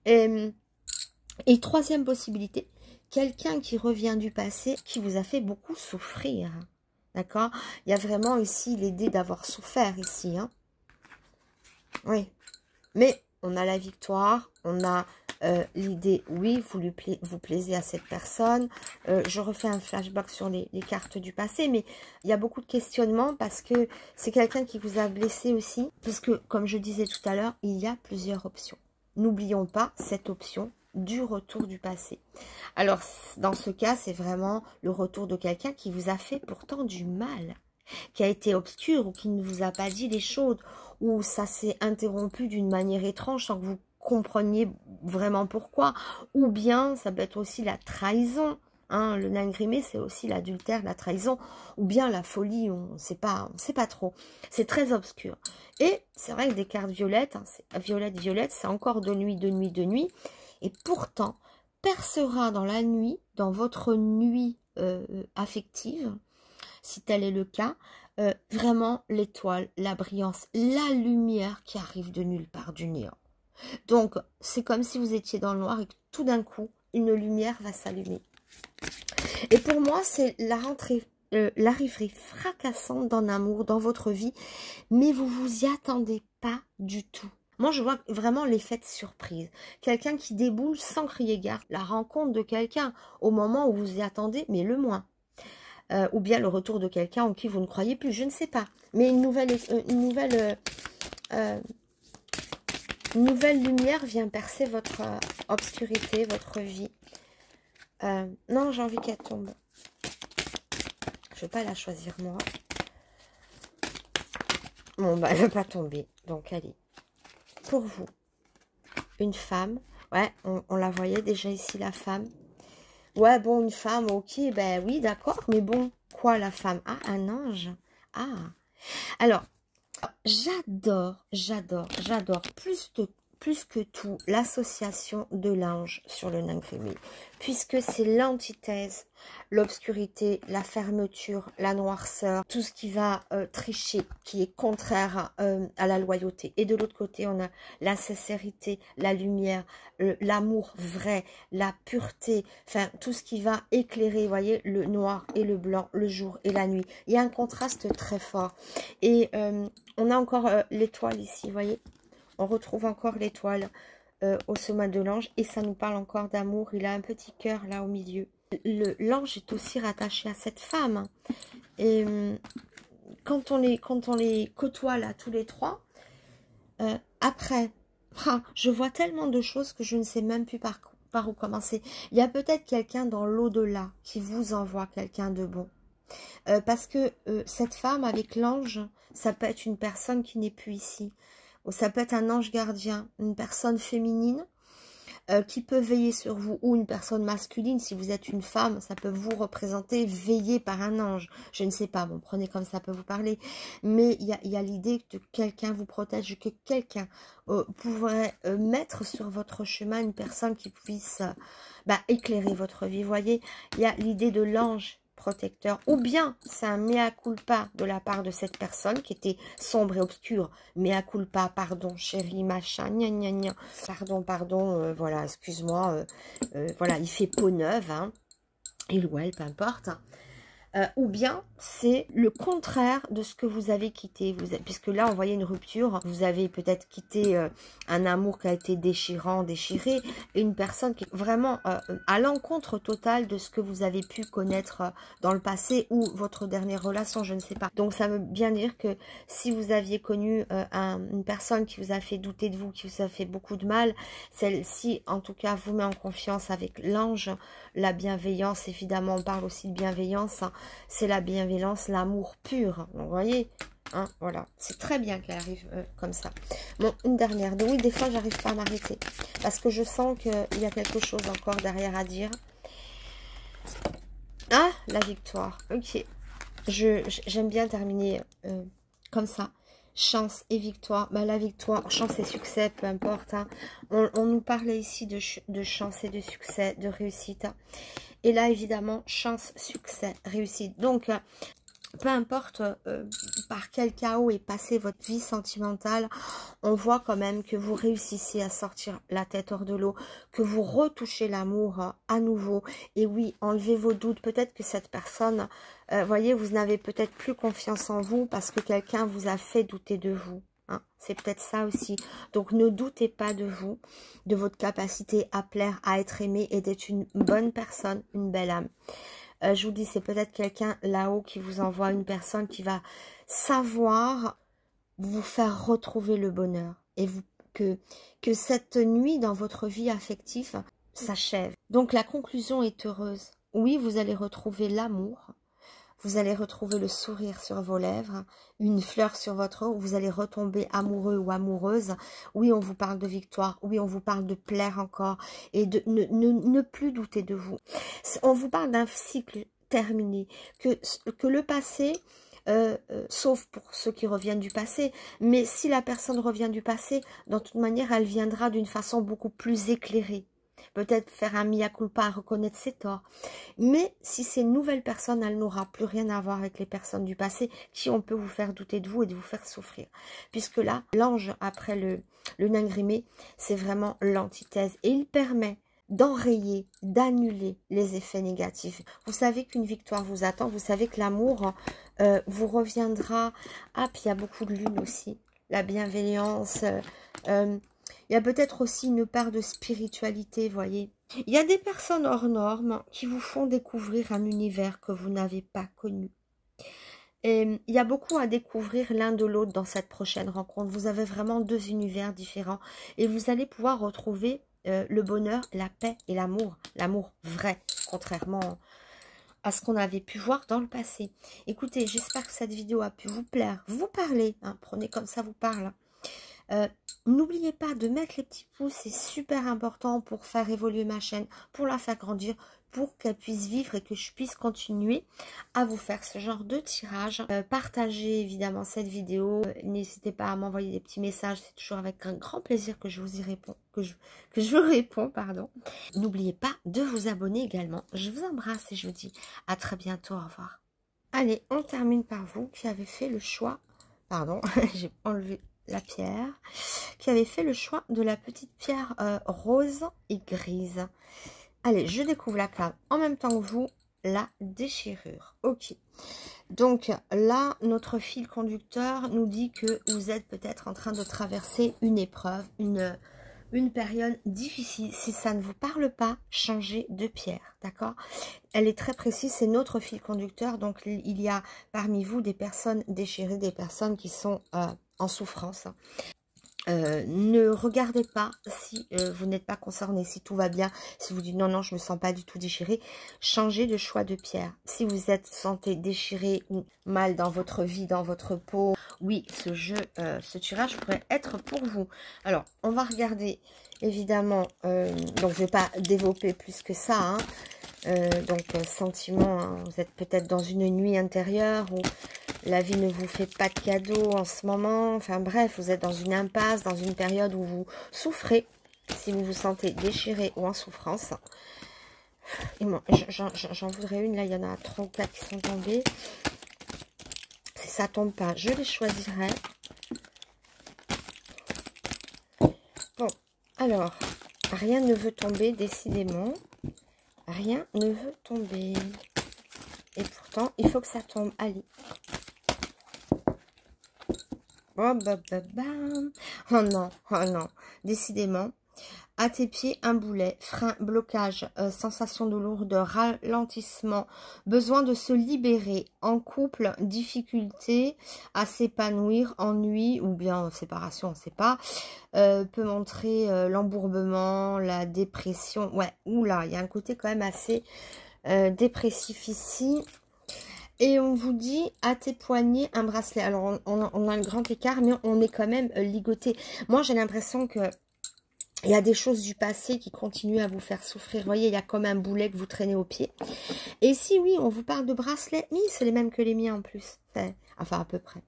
Et troisième possibilité, quelqu'un qui revient du passé, qui vous a fait beaucoup souffrir. D'accord? Il y a vraiment ici l'idée d'avoir souffert ici. Hein. Oui. Mais on a la victoire, on a l'idée, oui, vous plaisez à cette personne. Je refais un flashback sur les cartes du passé, mais il y a beaucoup de questionnements parce que c'est quelqu'un qui vous a blessé aussi. Parce que, comme je disais tout à l'heure, il y a plusieurs options. N'oublions pas cette option du retour du passé. Alors, dans ce cas, c'est vraiment le retour de quelqu'un qui vous a fait pourtant du mal, qui a été obscur ou qui ne vous a pas dit les choses, ou ça s'est interrompu d'une manière étrange sans que vous compreniez vraiment pourquoi, ou bien ça peut être aussi la trahison, hein, le nain grimé c'est aussi l'adultère, la trahison, ou bien la folie, on ne sait pas trop, c'est très obscur. Et c'est vrai que des cartes violettes, hein, violette, c'est encore de nuit, et pourtant percera dans la nuit, dans votre nuit affective, si tel est le cas, vraiment l'étoile, la brillance, la lumière qui arrive de nulle part, du néant. Donc, c'est comme si vous étiez dans le noir et que tout d'un coup, une lumière va s'allumer. Et pour moi, c'est la rentrée, l'arrivée fracassante d'un amour dans votre vie, mais vous vous y attendez pas du tout. Moi, je vois vraiment l'effet de surprise. Quelqu'un qui déboule sans crier gare. La rencontre de quelqu'un au moment où vous y attendez, mais le moins. Ou bien le retour de quelqu'un en qui vous ne croyez plus, je ne sais pas. Mais une nouvelle lumière vient percer votre obscurité, votre vie. Non, j'ai envie qu'elle tombe. Je ne vais pas la choisir moi. Bon, bah, elle ne veut pas tomber. Donc, allez. Pour vous, une femme. Ouais, on la voyait déjà ici, la femme. Ouais, bon, une femme, ok, ben oui, d'accord. Mais bon, quoi, la femme? Ah, un ange. Ah. Alors, j'adore plus que tout l'association de l'ange sur le nain grimé, puisque c'est l'antithèse, l'obscurité, la fermeture, la noirceur, tout ce qui va tricher, qui est contraire à la loyauté. Et de l'autre côté, on a la sincérité, la lumière, l'amour vrai, la pureté, enfin tout ce qui va éclairer, vous voyez, le noir et le blanc, le jour et la nuit. Il y a un contraste très fort. Et on a encore l'étoile ici, vous voyez. On retrouve encore l'étoile au sommet de l'ange et ça nous parle encore d'amour. Il a un petit cœur là au milieu. L'ange est aussi rattaché à cette femme. Et quand on les côtoie là tous les trois, après, je vois tellement de choses que je ne sais même plus par où commencer. Il y a peut-être quelqu'un dans l'au-delà qui vous envoie quelqu'un de bon. Parce que cette femme avec l'ange, ça peut être une personne qui n'est plus ici. Ça peut être un ange gardien, une personne féminine qui peut veiller sur vous, ou une personne masculine, si vous êtes une femme, ça peut vous représenter veillé par un ange. Je ne sais pas, bon, prenez comme ça peut vous parler. Mais il y a l'idée que quelqu'un vous protège, que quelqu'un pourrait mettre sur votre chemin une personne qui puisse éclairer votre vie. Vous voyez, il y a l'idée de l'ange protecteur, ou bien c'est un mea culpa de la part de cette personne qui était sombre et obscure. Mea culpa, pardon chérie, machin, gna gna gna, pardon, voilà, excuse-moi, voilà, il fait peau neuve, hein, il ou elle, peu importe. Ou bien c'est le contraire de ce que vous avez quitté. Puisque là, on voyait une rupture. Vous avez peut-être quitté un amour qui a été déchiré. Une personne qui est vraiment à l'encontre totale de ce que vous avez pu connaître dans le passé ou votre dernière relation, je ne sais pas. Donc, ça veut bien dire que si vous aviez connu une personne qui vous a fait douter de vous, qui vous a fait beaucoup de mal, celle-ci, en tout cas, vous met en confiance avec l'ange, la bienveillance. Évidemment, on parle aussi de bienveillance, hein. C'est la bienveillance, l'amour pur. Donc, vous voyez, hein, voilà. C'est très bien qu'elle arrive comme ça. Bon, une dernière. Oui, des fois, j'arrive pas à m'arrêter. Parce que je sens qu'il y a quelque chose encore derrière à dire. Ah, la victoire. Ok. J'aime bien terminer comme ça. Chance et victoire. Ben, la victoire, chance et succès, peu importe. Hein. On nous parlait ici de chance et de succès, de réussite. Et là, évidemment, chance, succès, réussite. Donc, peu importe par quel chaos est passée votre vie sentimentale, on voit quand même que vous réussissez à sortir la tête hors de l'eau, que vous retouchez l'amour à nouveau. Et oui, enlevez vos doutes. Peut-être que cette personne, voyez, vous n'avez peut-être plus confiance en vous parce que quelqu'un vous a fait douter de vous. Hein, c'est peut-être ça aussi. Donc, ne doutez pas de vous, de votre capacité à plaire, à être aimé et d'être une bonne personne, une belle âme. Je vous dis, c'est peut-être quelqu'un là-haut qui vous envoie une personne qui va savoir vous faire retrouver le bonheur. Et que cette nuit dans votre vie affective s'achève. Donc, la conclusion est heureuse. Oui, vous allez retrouver l'amour. Vous allez retrouver le sourire sur vos lèvres, une fleur sur votre eau, vous allez retomber amoureux ou amoureuse. Oui, on vous parle de victoire, oui, on vous parle de plaire encore et de ne plus douter de vous. On vous parle d'un cycle terminé, que le passé, sauf pour ceux qui reviennent du passé, mais si la personne revient du passé, dans toute manière, elle viendra d'une façon beaucoup plus éclairée. Peut-être faire un mea culpa, reconnaître ses torts. Mais si c'est une nouvelle personne, elle n'aura plus rien à voir avec les personnes du passé qui on peut vous faire douter de vous et de vous faire souffrir. Puisque là, l'ange après le nain grimé, c'est vraiment l'antithèse. Et il permet d'enrayer, d'annuler les effets négatifs. Vous savez qu'une victoire vous attend. Vous savez que l'amour vous reviendra. Ah, puis il y a beaucoup de lune aussi. La bienveillance. Il y a peut-être aussi une part de spiritualité, voyez. Il y a des personnes hors normes qui vous font découvrir un univers que vous n'avez pas connu. Et il y a beaucoup à découvrir l'un de l'autre dans cette prochaine rencontre. Vous avez vraiment deux univers différents. Et vous allez pouvoir retrouver le bonheur, la paix et l'amour. L'amour vrai, contrairement à ce qu'on avait pu voir dans le passé. Écoutez, j'espère que cette vidéo a pu vous plaire, vous parler. Hein, prenez comme ça vous parle. N'oubliez pas de mettre les petits pouces, c'est super important pour faire évoluer ma chaîne, pour la faire grandir, pour qu'elle puisse vivre et que je puisse continuer à vous faire ce genre de tirage. Partagez évidemment cette vidéo, n'hésitez pas à m'envoyer des petits messages, c'est toujours avec un grand plaisir que je vous y réponds, que je vous réponds, pardon. N'oubliez pas de vous abonner également. Je vous embrasse et je vous dis à très bientôt, au revoir. Allez, on termine par vous qui avez fait le choix, pardon, j'ai enlevé la pierre, qui avait fait le choix de la petite pierre rose et grise. Allez, je découvre la carte en même temps que vous, la déchirure. Ok, donc là, notre fil conducteur nous dit que vous êtes peut-être en train de traverser une épreuve, une période difficile. Si ça ne vous parle pas, changez de pierre, d'accord? Elle est très précise, c'est notre fil conducteur, donc il y a parmi vous des personnes déchirées, des personnes qui sont en souffrance. Ne regardez pas si vous n'êtes pas concerné, si tout va bien, si vous dites non, non, je me sens pas du tout déchiré, changez de choix de pierre. Si vous êtes sentez déchiré ou mal dans votre vie, dans votre peau, oui, ce tirage pourrait être pour vous. Alors, on va regarder, évidemment, donc je vais pas développer plus que ça, hein. Donc, sentiment, hein, vous êtes peut-être dans une nuit intérieure où la vie ne vous fait pas de cadeaux en ce moment. Enfin bref, vous êtes dans une impasse, dans une période où vous souffrez. Si vous vous sentez déchiré ou en souffrance. J'en voudrais une, là, il y en a 3 ou 4 qui sont tombées. Si ça tombe pas, je les choisirai. Bon, alors, rien ne veut tomber, décidément. Rien ne veut tomber. Et pourtant, il faut que ça tombe. Allez. Oh, oh non, oh non. Décidément. À tes pieds, un boulet, frein, blocage, sensation de lourdeur, ralentissement, besoin de se libérer, en couple, difficulté à s'épanouir, ennui ou bien séparation, on ne sait pas, peut montrer l'embourbement, la dépression. Ouais, oula, il y a un côté quand même assez dépressif ici. Et on vous dit, à tes poignets, un bracelet. Alors, on a le grand écart, mais on est quand même ligoté. Moi, j'ai l'impression que il y a des choses du passé qui continuent à vous faire souffrir. Vous voyez, il y a comme un boulet que vous traînez au pied. Et si oui, on vous parle de bracelets, oui, c'est les mêmes que les miens en plus. Enfin, à peu près.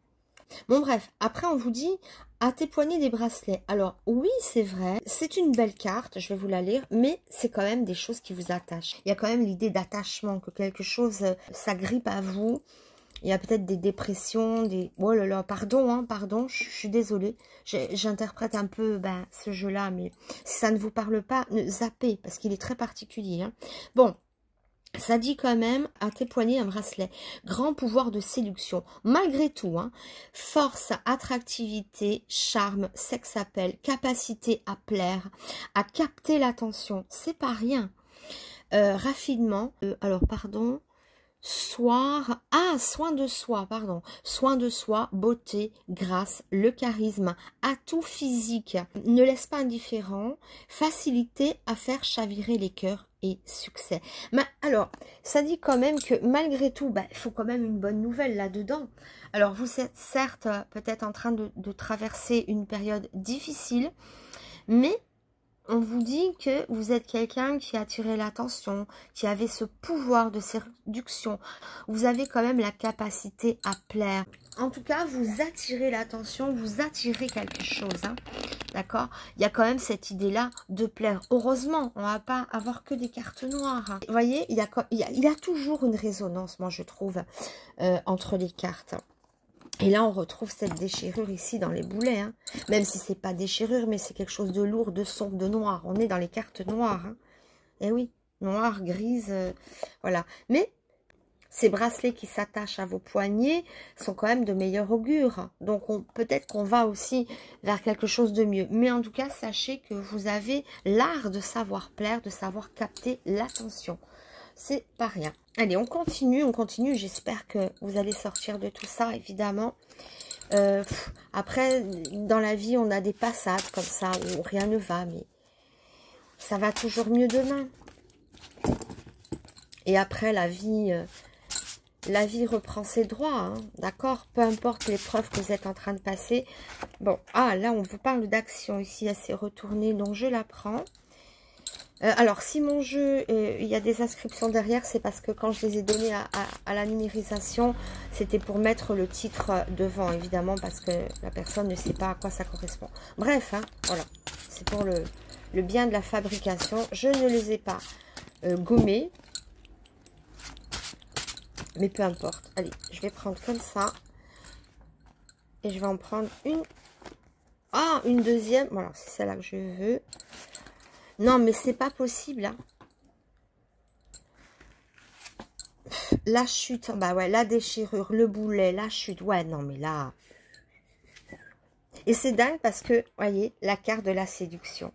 Bon, bref, après, on vous dit, à tes poignets des bracelets. Alors, oui, c'est vrai, c'est une belle carte, je vais vous la lire, mais c'est quand même des choses qui vous attachent. Il y a quand même l'idée d'attachement, que quelque chose s'agrippe à vous. Il y a peut-être des dépressions, des... Oh là là, pardon, hein, pardon, je suis désolée. J'interprète un peu ce jeu-là, mais si ça ne vous parle pas, zappez, parce qu'il est très particulier. Hein. Bon, ça dit quand même, à tes poignets, un bracelet. Grand pouvoir de séduction. Malgré tout, hein, force, attractivité, charme, sex appel, capacité à plaire, à capter l'attention. C'est pas rien. Raffinement, alors pardon... soin de soi, pardon. Soin de soi, beauté, grâce, le charisme, atout physique, ne laisse pas indifférent, facilité à faire chavirer les cœurs et succès. Mais alors, ça dit quand même que malgré tout, il faut quand même une bonne nouvelle là-dedans. Alors, vous êtes certes peut-être en train de traverser une période difficile, mais on vous dit que vous êtes quelqu'un qui a attiré l'attention, qui avait ce pouvoir de séduction. Vous avez quand même la capacité à plaire. En tout cas, vous attirez l'attention, vous attirez quelque chose. Hein. D'accord? Il y a quand même cette idée-là de plaire. Heureusement, on ne va pas avoir que des cartes noires. Hein. Vous voyez, il y a toujours une résonance, moi je trouve, entre les cartes. Et là, on retrouve cette déchirure ici dans les boulets. Hein. Même si c'est pas déchirure, mais c'est quelque chose de lourd, de sombre, de noir. On est dans les cartes noires. Hein. Et oui, noir, grise, voilà. Mais ces bracelets qui s'attachent à vos poignets sont quand même de meilleur augure. Donc, peut-être qu'on va aussi vers quelque chose de mieux. Mais en tout cas, sachez que vous avez l'art de savoir plaire, de savoir capter l'attention. C'est pas rien. Allez, on continue. J'espère que vous allez sortir de tout ça, évidemment. Après, dans la vie, on a des passages comme ça où rien ne va, mais ça va toujours mieux demain. Et après, la vie reprend ses droits, hein, d'accord? Peu importe l'épreuve que vous êtes en train de passer. Bon, là, on vous parle d'action ici, elle s'est retournée, donc je la prends. Alors, si mon jeu, il y a des inscriptions derrière, c'est parce que quand je les ai données à la numérisation, c'était pour mettre le titre devant, évidemment, parce que la personne ne sait pas à quoi ça correspond. Bref, hein, voilà, c'est pour le bien de la fabrication. Je ne les ai pas gommés, mais peu importe. Allez, je vais prendre comme ça, et je vais en prendre une. Ah, une deuxième, voilà, c'est celle-là que je veux. Non, mais c'est pas possible, hein. La chute, bah ouais, la déchirure, le boulet, la chute. Ouais, non, mais là... Et c'est dingue parce que, voyez, la carte de la séduction.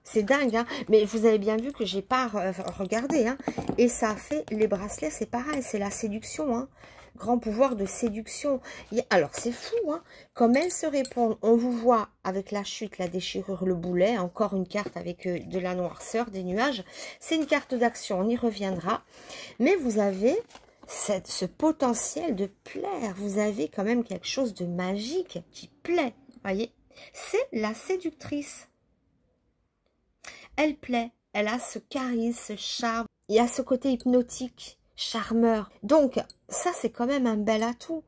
C'est dingue, hein. Mais vous avez bien vu que j'ai pas regardé, hein. Et ça a fait, les bracelets, c'est pareil, c'est la séduction, hein. Grand pouvoir de séduction. Alors, c'est fou, hein. Comme elles se répondent, on vous voit avec la chute, la déchirure, le boulet. Encore une carte avec de la noirceur, des nuages. C'est une carte d'action, on y reviendra. Mais vous avez ce potentiel de plaire. Vous avez quand même quelque chose de magique qui plaît. Voyez, c'est la séductrice. Elle plaît. Elle a ce charisme, ce charme. Il y a ce côté hypnotique. Charmeur. Donc, ça, c'est quand même un bel atout.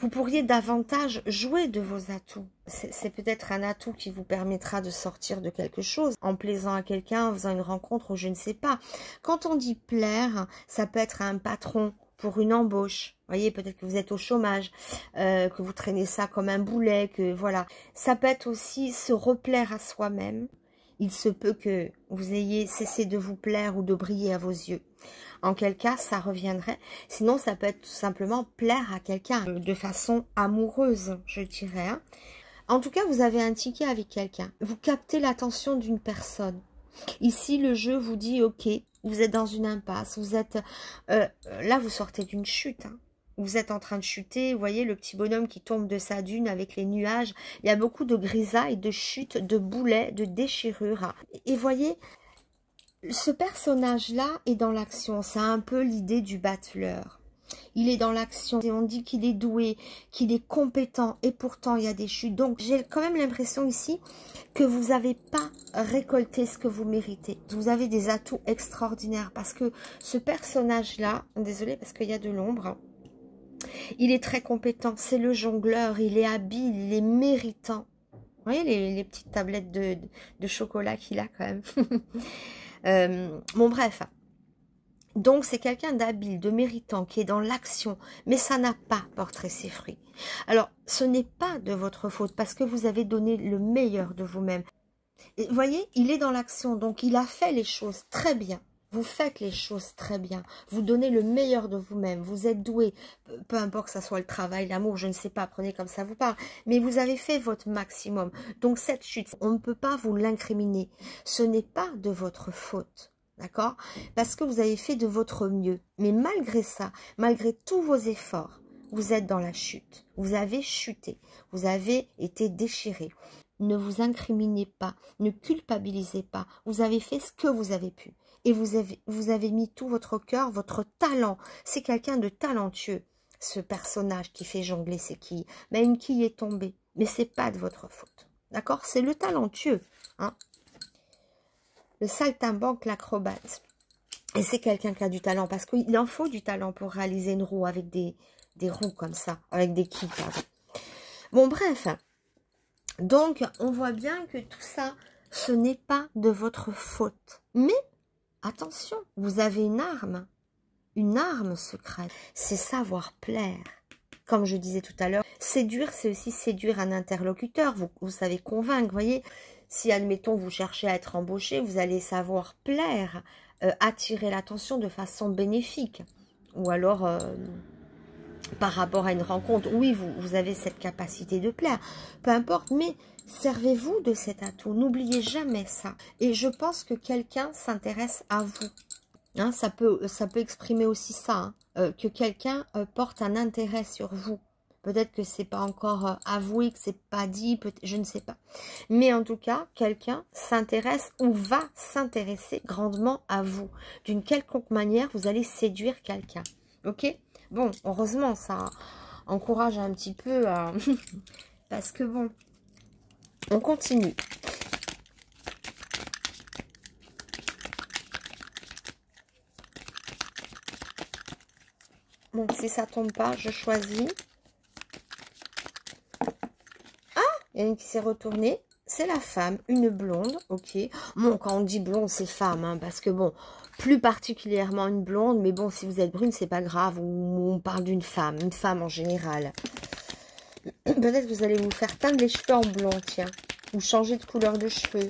Vous pourriez davantage jouer de vos atouts. C'est peut-être un atout qui vous permettra de sortir de quelque chose, en plaisant à quelqu'un, en faisant une rencontre ou je ne sais pas. Quand on dit plaire, ça peut être à un patron pour une embauche. Vous voyez, peut-être que vous êtes au chômage, que vous traînez ça comme un boulet, que voilà. Ça peut être aussi se replaire à soi-même. Il se peut que vous ayez cessé de vous plaire ou de briller à vos yeux. En quel cas, ça reviendrait. Sinon, ça peut être tout simplement plaire à quelqu'un de façon amoureuse, je dirais. Hein. En tout cas, vous avez un ticket avec quelqu'un. Vous captez l'attention d'une personne. Ici, le jeu vous dit, ok, vous êtes dans une impasse. Vous êtes là, vous sortez d'une chute. Hein. Vous êtes en train de chuter. Vous voyez le petit bonhomme qui tombe de sa dune avec les nuages. Il y a beaucoup de grisailles, de chutes, de boulets, de déchirures. Et voyez... Ce personnage-là est dans l'action. C'est un peu l'idée du battleur. Il est dans l'action. Et on dit qu'il est doué, qu'il est compétent. Et pourtant, il y a des chutes. Donc, j'ai quand même l'impression ici que vous n'avez pas récolté ce que vous méritez. Vous avez des atouts extraordinaires. Parce que ce personnage-là, désolé parce qu'il y a de l'ombre, il est très compétent. C'est le jongleur. Il est habile. Il est méritant. Vous voyez les petites tablettes de chocolat qu'il a quand même. Bon bref, donc c'est quelqu'un d'habile, de méritant, qui est dans l'action, mais ça n'a pas porté ses fruits. Alors, ce n'est pas de votre faute, parce que vous avez donné le meilleur de vous-même. Vous voyez, il est dans l'action, donc il a fait les choses très bien. Vous faites les choses très bien. Vous donnez le meilleur de vous-même. Vous êtes doué. Peu importe que ce soit le travail, l'amour, je ne sais pas. Prenez comme ça vous parle. Mais vous avez fait votre maximum. Donc cette chute, on ne peut pas vous l'incriminer. Ce n'est pas de votre faute. D'accord? Parce que vous avez fait de votre mieux. Mais malgré ça, malgré tous vos efforts, vous êtes dans la chute. Vous avez chuté. Vous avez été déchiré. Ne vous incriminez pas. Ne culpabilisez pas. Vous avez fait ce que vous avez pu. Et vous avez mis tout votre cœur, votre talent. C'est quelqu'un de talentueux, ce personnage qui fait jongler ses quilles. Mais une quille est tombée. Mais c'est pas de votre faute. D'accord? C'est le talentueux. Hein? Le saltimbanque, l'acrobate. Et c'est quelqu'un qui a du talent. Parce qu'il en faut du talent pour réaliser une roue avec des roues comme ça. Avec des quilles, pardon. Bon, bref. Donc, on voit bien que tout ça, ce n'est pas de votre faute. Mais... attention, vous avez une arme secrète, c'est savoir plaire. Comme je disais tout à l'heure, séduire, c'est aussi séduire un interlocuteur, vous savez convaincre, vous voyez. Si, admettons, vous cherchez à être embauché, vous allez savoir plaire, attirer l'attention de façon bénéfique. Ou alors, par rapport à une rencontre, oui, vous avez cette capacité de plaire, peu importe, mais... servez-vous de cet atout, n'oubliez jamais ça. Et je pense que quelqu'un s'intéresse à vous. Hein, ça peut exprimer aussi ça, hein, que quelqu'un porte un intérêt sur vous. Peut-être que c'est pas encore avoué, que c'est pas dit, je ne sais pas. Mais en tout cas, quelqu'un s'intéresse ou va s'intéresser grandement à vous. D'une quelconque manière, vous allez séduire quelqu'un. Ok? Bon, heureusement, ça encourage un petit peu à... parce que bon... on continue. Bon, si ça tombe pas, je choisis. Ah, il y a une qui s'est retournée. C'est la femme, une blonde, ok. Bon, quand on dit blonde, c'est femme, hein, parce que bon, plus particulièrement une blonde, mais bon, si vous êtes brune, c'est pas grave. On parle d'une femme en général. Peut-être que vous allez vous faire teindre les cheveux en blond, tiens. Ou changer de couleur de cheveux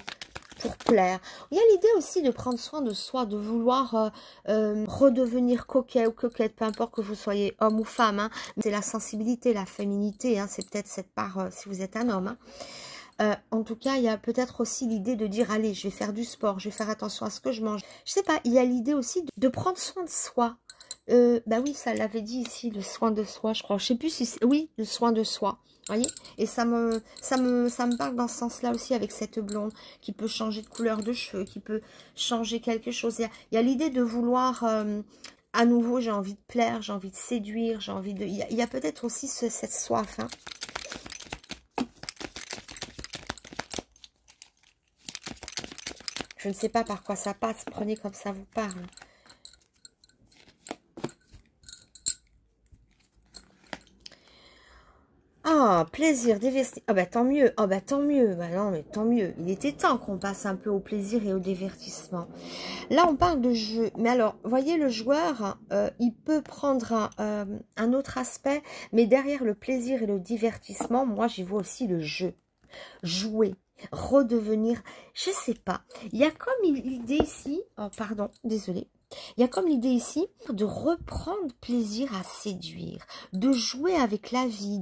pour plaire. Il y a l'idée aussi de prendre soin de soi, de vouloir redevenir coquet ou coquette, peu importe que vous soyez homme ou femme. Hein. C'est la sensibilité, la féminité, hein. C'est peut-être cette part si vous êtes un homme. Hein. En tout cas, il y a peut-être aussi l'idée de dire, allez, je vais faire du sport, je vais faire attention à ce que je mange. Je sais pas, il y a l'idée aussi de prendre soin de soi. Bah oui, ça l'avait dit ici, le soin de soi, je crois. Je sais plus si c'est... oui, le soin de soi. Voyez, et ça me parle dans ce sens-là aussi avec cette blonde qui peut changer de couleur de cheveux, qui peut changer quelque chose. Il y a l'idée de vouloir, à nouveau, j'ai envie de plaire, j'ai envie de séduire, j'ai envie de... Il y a peut-être aussi cette soif. Hein. Je ne sais pas par quoi ça passe, prenez comme ça vous parle. Ah, plaisir, divertissement. Ah bah tant mieux, ah bah tant mieux. Bah non, mais tant mieux. Il était temps qu'on passe un peu au plaisir et au divertissement. Là, on parle de jeu. Mais alors, voyez, le joueur, il peut prendre un autre aspect. Mais derrière le plaisir et le divertissement, moi, j'y vois aussi le jeu. Jouer, redevenir, je sais pas. Il y a comme l'idée ici, oh pardon, désolé. Il y a comme l'idée ici de reprendre plaisir à séduire, de jouer avec la vie.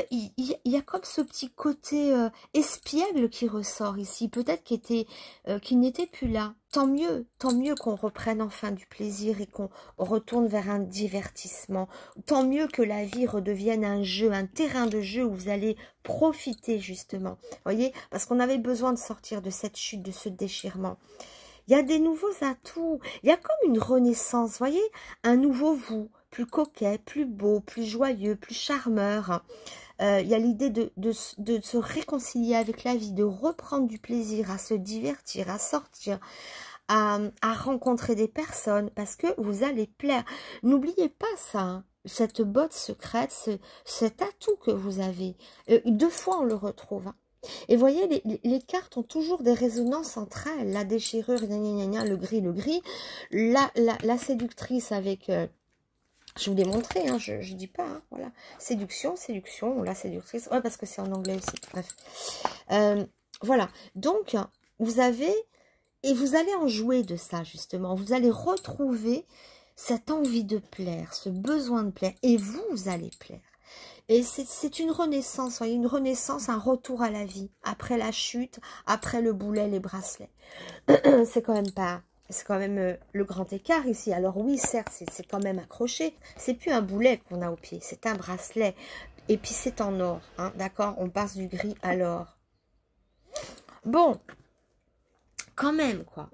Il y a comme ce petit côté espiègle qui ressort ici, peut-être qu'il n'était plus là. Tant mieux qu'on reprenne enfin du plaisir et qu'on retourne vers un divertissement. Tant mieux que la vie redevienne un jeu, un terrain de jeu où vous allez profiter justement. Voyez, parce qu'on avait besoin de sortir de cette chute, de ce déchirement. Il y a des nouveaux atouts, il y a comme une renaissance, voyez, un nouveau vous, plus coquet, plus beau, plus joyeux, plus charmeur. Il y a l'idée de se réconcilier avec la vie, de reprendre du plaisir, à se divertir, à sortir, à rencontrer des personnes, parce que vous allez plaire. N'oubliez pas ça, hein, cette botte secrète, cet atout que vous avez. 2 fois on le retrouve, hein. Et voyez, les cartes ont toujours des résonances entre elles. La déchirure, gna gna gna, le gris, la séductrice avec... je vous l'ai montré, hein, je dis pas, hein, voilà. Séduction, la séductrice. Ouais, parce que c'est en anglais aussi, bref. Voilà, donc, vous avez... Et vous allez en jouer de ça, justement. Vous allez retrouver cette envie de plaire, ce besoin de plaire. Et vous allez plaire. Et c'est une renaissance, voyez, une renaissance, un retour à la vie. Après la chute, après le boulet, les bracelets. C'est quand même pas... C'est quand même le grand écart ici. Alors oui, certes, c'est quand même accroché. C'est plus un boulet qu'on a au pied, c'est un bracelet. Et puis c'est en or, hein, d'accord? On passe du gris à l'or. Bon, quand même, quoi.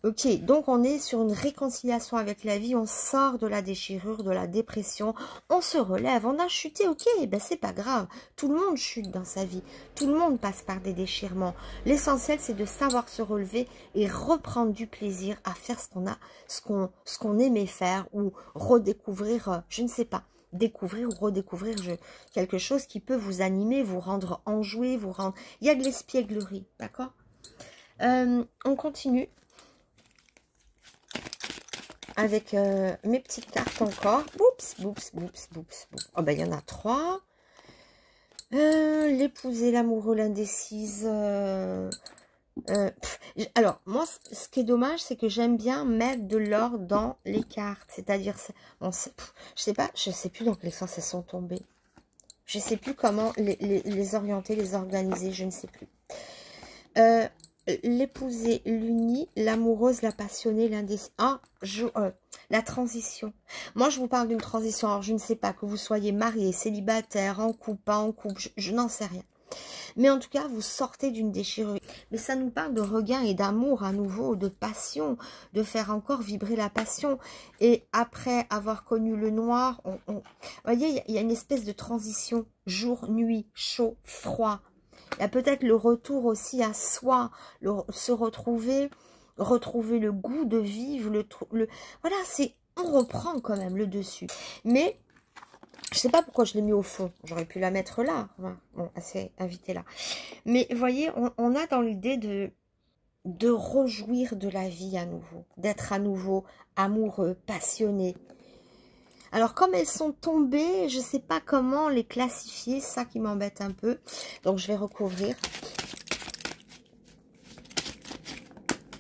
Ok, donc on est sur une réconciliation avec la vie, on sort de la déchirure, de la dépression, on se relève, on a chuté, ok, ben c'est pas grave, tout le monde chute dans sa vie, tout le monde passe par des déchirements. L'essentiel c'est de savoir se relever et reprendre du plaisir à faire ce qu'on aimait faire ou redécouvrir, je ne sais pas, découvrir ou redécouvrir quelque chose qui peut vous animer, vous rendre enjoué, vous rendre... Il y a de l'espièglerie, d'accord? On continue avec mes petites cartes encore. Oups, oups, oups, oups. Oh ben, il y en a 3. L'épousé, l'amoureux, l'indécise. Alors, moi, ce qui est dommage, c'est que j'aime bien mettre de l'or dans les cartes. C'est-à-dire, bon, je sais plus dans quel sens elles sont tombées. Je sais plus comment les orienter, les organiser, je ne sais plus. L'épousée, l'unie, l'amoureuse, la passionnée, l'indécis. Ah, la transition. Moi, je vous parle d'une transition. Alors, je ne sais pas que vous soyez marié, célibataire, en couple, pas en couple, je n'en sais rien. Mais en tout cas, vous sortez d'une déchirure. Mais ça nous parle de regain et d'amour à nouveau, de passion, de faire encore vibrer la passion. Et après avoir connu le noir, vous voyez, il y a une espèce de transition. Jour, nuit, chaud, froid. Il y a peut-être le retour aussi à soi, se retrouver le goût de vivre, voilà, on reprend quand même le dessus. Mais je sais pas pourquoi je l'ai mis au fond. J'aurais pu la mettre là. Bon, assez invité là. Mais vous voyez, on a dans l'idée de rejouir de la vie à nouveau, d'être à nouveau amoureux, passionné. Alors, comme elles sont tombées, je ne sais pas comment les classifier, ça qui m'embête un peu. Donc, je vais recouvrir.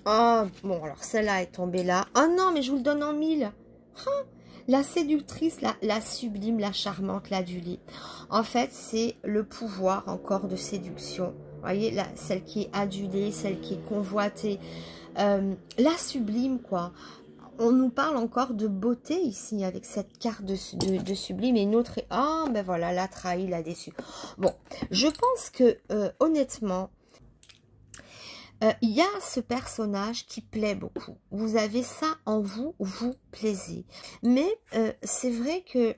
Oh, bon, alors celle-là est tombée là. Oh non, mais je vous le donne en 1000. Oh, la séductrice, la sublime, la charmante, l'adulée. En fait, c'est le pouvoir encore de séduction. Vous voyez, là, celle qui est adulée, celle qui est convoitée. La sublime, quoi. On nous parle encore de beauté ici, avec cette carte de sublime. Et une autre, ah, ben voilà, la trahi, la déçue. Bon, je pense que, honnêtement, il y a ce personnage qui plaît beaucoup. Vous avez ça en vous, vous plaisez. Mais c'est vrai que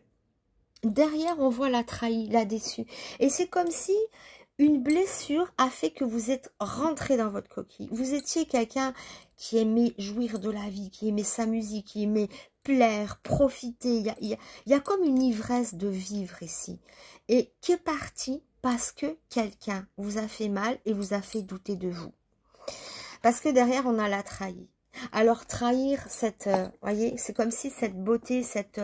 derrière, on voit la trahie, la déçue. Et c'est comme si une blessure a fait que vous êtes rentré dans votre coquille. Vous étiez quelqu'un qui aimait jouir de la vie, qui aimait sa musique, qui aimait plaire, profiter. Il y a comme une ivresse de vivre ici. Et qui est partie parce que quelqu'un vous a fait mal et vous a fait douter de vous. Parce que derrière, on a la trahi. Alors, trahir cette... voyez, c'est comme si cette beauté, cette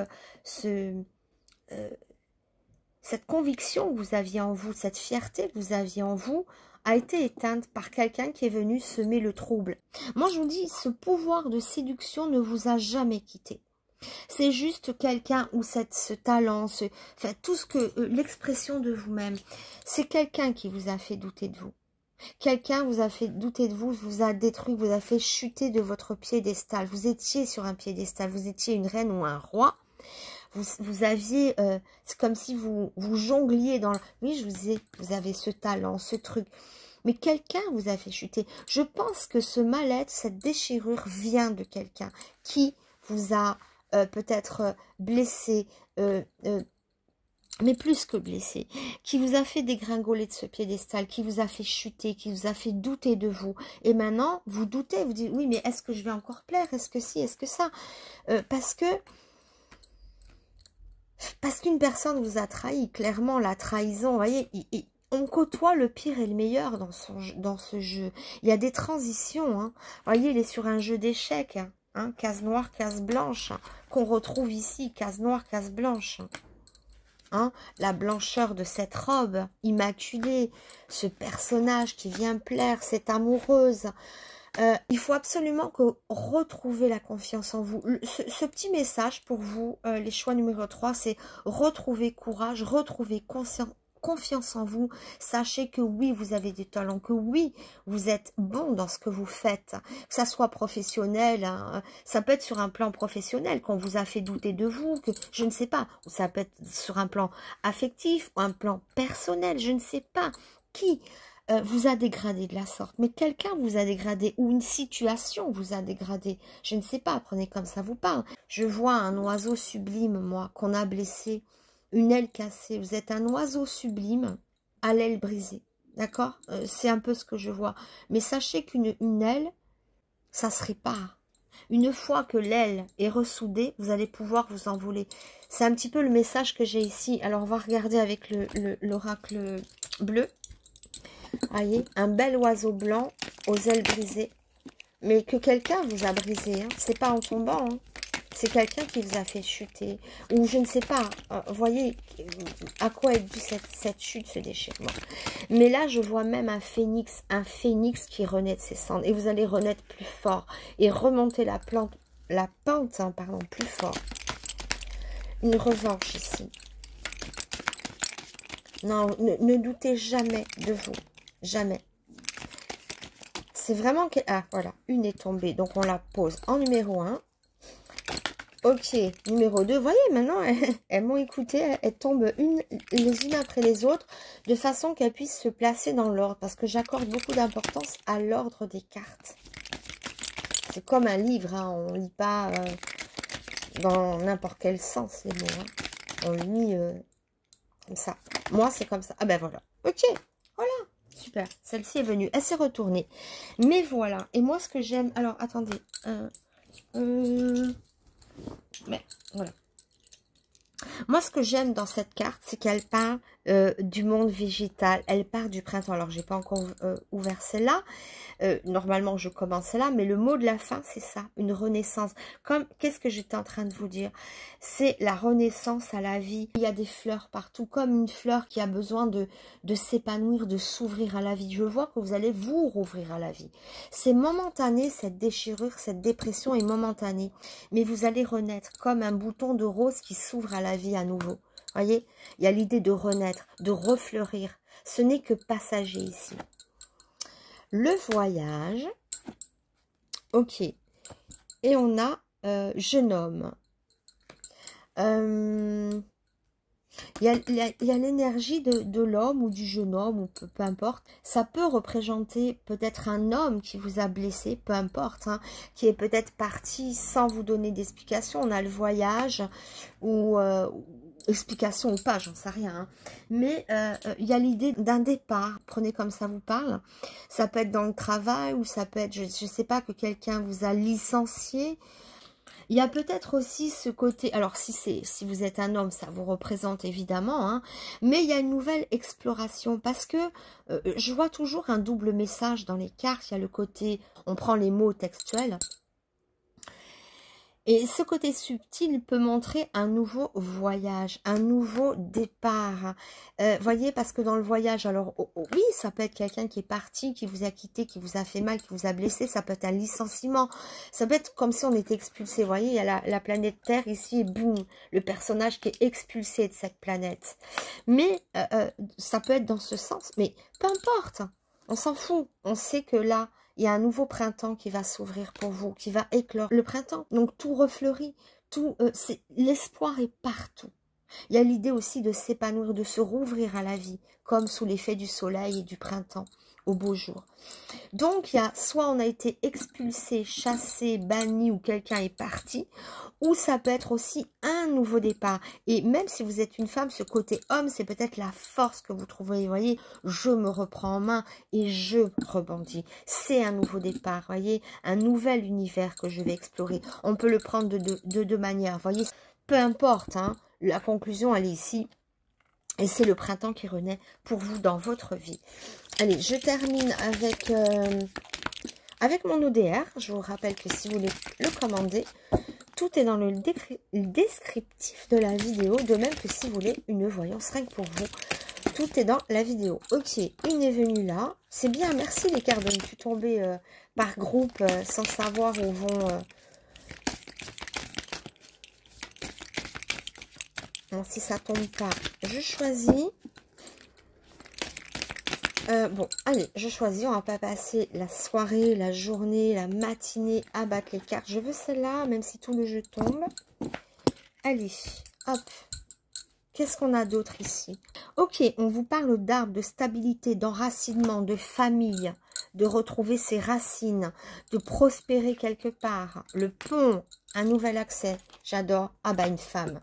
conviction que vous aviez en vous, cette fierté que vous aviez en vous, a été éteinte par quelqu'un qui est venu semer le trouble. Moi, je vous dis, ce pouvoir de séduction ne vous a jamais quitté. C'est juste quelqu'un ou ce talent, enfin, tout ce que l'expression de vous-même, c'est quelqu'un qui vous a fait douter de vous. Quelqu'un vous a fait douter de vous, vous a détruit, vous a fait chuter de votre piédestal. Vous étiez sur un piédestal, vous étiez une reine ou un roi. Vous aviez, c'est comme si vous jongliez dans le... Oui, je vous disais, vous avez ce talent, ce truc. Mais quelqu'un vous a fait chuter. Je pense que ce mal-être, cette déchirure vient de quelqu'un qui vous a peut-être blessé, mais plus que blessé, qui vous a fait dégringoler de ce piédestal, qui vous a fait chuter, qui vous a fait douter de vous. Et maintenant, vous doutez, vous dites, oui, mais est-ce que je vais encore plaire? Est-ce que si? Est-ce que ça? Parce qu'une personne vous a trahi, clairement, la trahison, vous voyez, on côtoie le pire et le meilleur dans ce jeu. Il y a des transitions, hein. Vous voyez, il est sur un jeu d'échecs, hein, case noire, case blanche, hein, qu'on retrouve ici, case noire, case blanche. Hein, la blancheur de cette robe immaculée, ce personnage qui vient plaire, cette amoureuse. Il faut absolument que retrouver la confiance en vous. Ce petit message pour vous, les choix numéro 3, c'est retrouver courage, retrouver confiance en vous. Sachez que oui, vous avez des talents, que oui, vous êtes bon dans ce que vous faites, que ça soit professionnel, hein, ça peut être sur un plan professionnel, qu'on vous a fait douter de vous, que je ne sais pas, ça peut être sur un plan affectif ou un plan personnel, je ne sais pas qui vous a dégradé de la sorte, mais quelqu'un vous a dégradé ou une situation vous a dégradé, je ne sais pas, prenez comme ça vous parle. Je vois un oiseau sublime, moi, qu'on a blessé, une aile cassée, vous êtes un oiseau sublime à l'aile brisée, d'accord, c'est un peu ce que je vois, mais sachez qu'une aile, ça se répare. Une fois que l'aile est ressoudée, vous allez pouvoir vous envoler. C'est un petit peu le message que j'ai ici. Alors on va regarder avec l'oracle bleu. Voyez, un bel oiseau blanc aux ailes brisées, mais que quelqu'un vous a brisé, hein. C'est pas en tombant, hein. C'est quelqu'un qui vous a fait chuter, ou je ne sais pas, voyez à quoi est due cette chute, ce déchirement. Mais là, je vois même un phénix qui renaît de ses cendres, et vous allez renaître plus fort, et remonter la pente, hein, pardon, plus fort. Une revanche ici. Non, ne doutez jamais de vous. Jamais. C'est vraiment que... Ah, voilà. Une est tombée. Donc, on la pose en numéro 1. Ok. Numéro 2. Vous voyez, maintenant, elles m'ont écouté. Elles tombent les unes après les autres de façon qu'elles puissent se placer dans l'ordre. Parce que j'accorde beaucoup d'importance à l'ordre des cartes. C'est comme un livre. Hein. On ne lit pas dans n'importe quel sens les mots. Hein. On lit comme ça. Moi, c'est comme ça. Ah ben voilà. Ok. Voilà. Super, celle-ci est venue, elle s'est retournée. Mais voilà, et moi ce que j'aime... Alors, attendez. Mais voilà. Moi ce que j'aime dans cette carte, c'est qu'elle parle du monde végétal. Elle part du printemps. Alors, j'ai pas encore ouvert celle-là. Normalement, je commence là, mais le mot de la fin, c'est ça, une renaissance. Comme, qu'est-ce que j'étais en train de vous dire? C'est la renaissance à la vie. Il y a des fleurs partout, comme une fleur qui a besoin de s'épanouir, de s'ouvrir à la vie. Je vois que vous allez vous rouvrir à la vie. C'est momentané, cette déchirure, cette dépression est momentanée. Mais vous allez renaître comme un bouton de rose qui s'ouvre à la vie à nouveau. Voyez, il y a l'idée de renaître, de refleurir. Ce n'est que passager ici. Le voyage, ok, et on a jeune homme. Il y a l'énergie de l'homme ou du jeune homme, ou peu importe. Ça peut représenter peut-être un homme qui vous a blessé, peu importe, hein, qui est peut-être parti sans vous donner d'explication. On a le voyage, ou explication ou pas, j'en sais rien. Hein. Mais il y a l'idée d'un départ, prenez comme ça vous parle. Ça peut être dans le travail, ou ça peut être, je ne sais pas, que quelqu'un vous a licencié. Il y a peut-être aussi ce côté, alors si vous êtes un homme, ça vous représente évidemment, hein, mais il y a une nouvelle exploration parce que je vois toujours un double message dans les cartes. Il y a le côté, on prend les mots textuels. Et ce côté subtil peut montrer un nouveau voyage, un nouveau départ. Voyez, parce que dans le voyage, alors oui, ça peut être quelqu'un qui est parti, qui vous a quitté, qui vous a fait mal, qui vous a blessé. Ça peut être un licenciement. Ça peut être comme si on était expulsé. Vous voyez, il y a la planète Terre ici et boum, le personnage qui est expulsé de cette planète. Mais ça peut être dans ce sens. Mais peu importe, on s'en fout. On sait que là, il y a un nouveau printemps qui va s'ouvrir pour vous, qui va éclore le printemps. Donc tout refleurit, tout, l'espoir est partout. Il y a l'idée aussi de s'épanouir, de se rouvrir à la vie, comme sous l'effet du soleil et du printemps, au beau jour. Donc, il y a soit on a été expulsé, chassé, banni ou quelqu'un est parti, ou ça peut être aussi un nouveau départ. Et même si vous êtes une femme, ce côté homme, c'est peut-être la force que vous trouvez. Vous voyez, je me reprends en main et je rebondis. C'est un nouveau départ, vous voyez, un nouvel univers que je vais explorer. On peut le prendre de deux manières, vous voyez, peu importe, hein, la conclusion, elle est ici. Et c'est le printemps qui renaît pour vous dans votre vie. Allez, je termine avec mon ODR. Je vous rappelle que si vous voulez le commander, tout est dans le descriptif de la vidéo. De même que si vous voulez une voyance rien que pour vous, tout est dans la vidéo. Ok, une est venue là. C'est bien, merci les cartes de ne plus tomber par groupe sans savoir où vont... Alors, si ça tombe pas, je choisis. Bon, allez, je choisis. On va pas passer la soirée, la journée, la matinée à battre les cartes. Je veux celle-là, même si tout le jeu tombe. Allez, hop. Qu'est-ce qu'on a d'autre ici? Ok, on vous parle d'arbre, de stabilité, d'enracinement, de famille, de retrouver ses racines, de prospérer quelque part. Le pont, un nouvel accès. J'adore. Ah bah, une femme.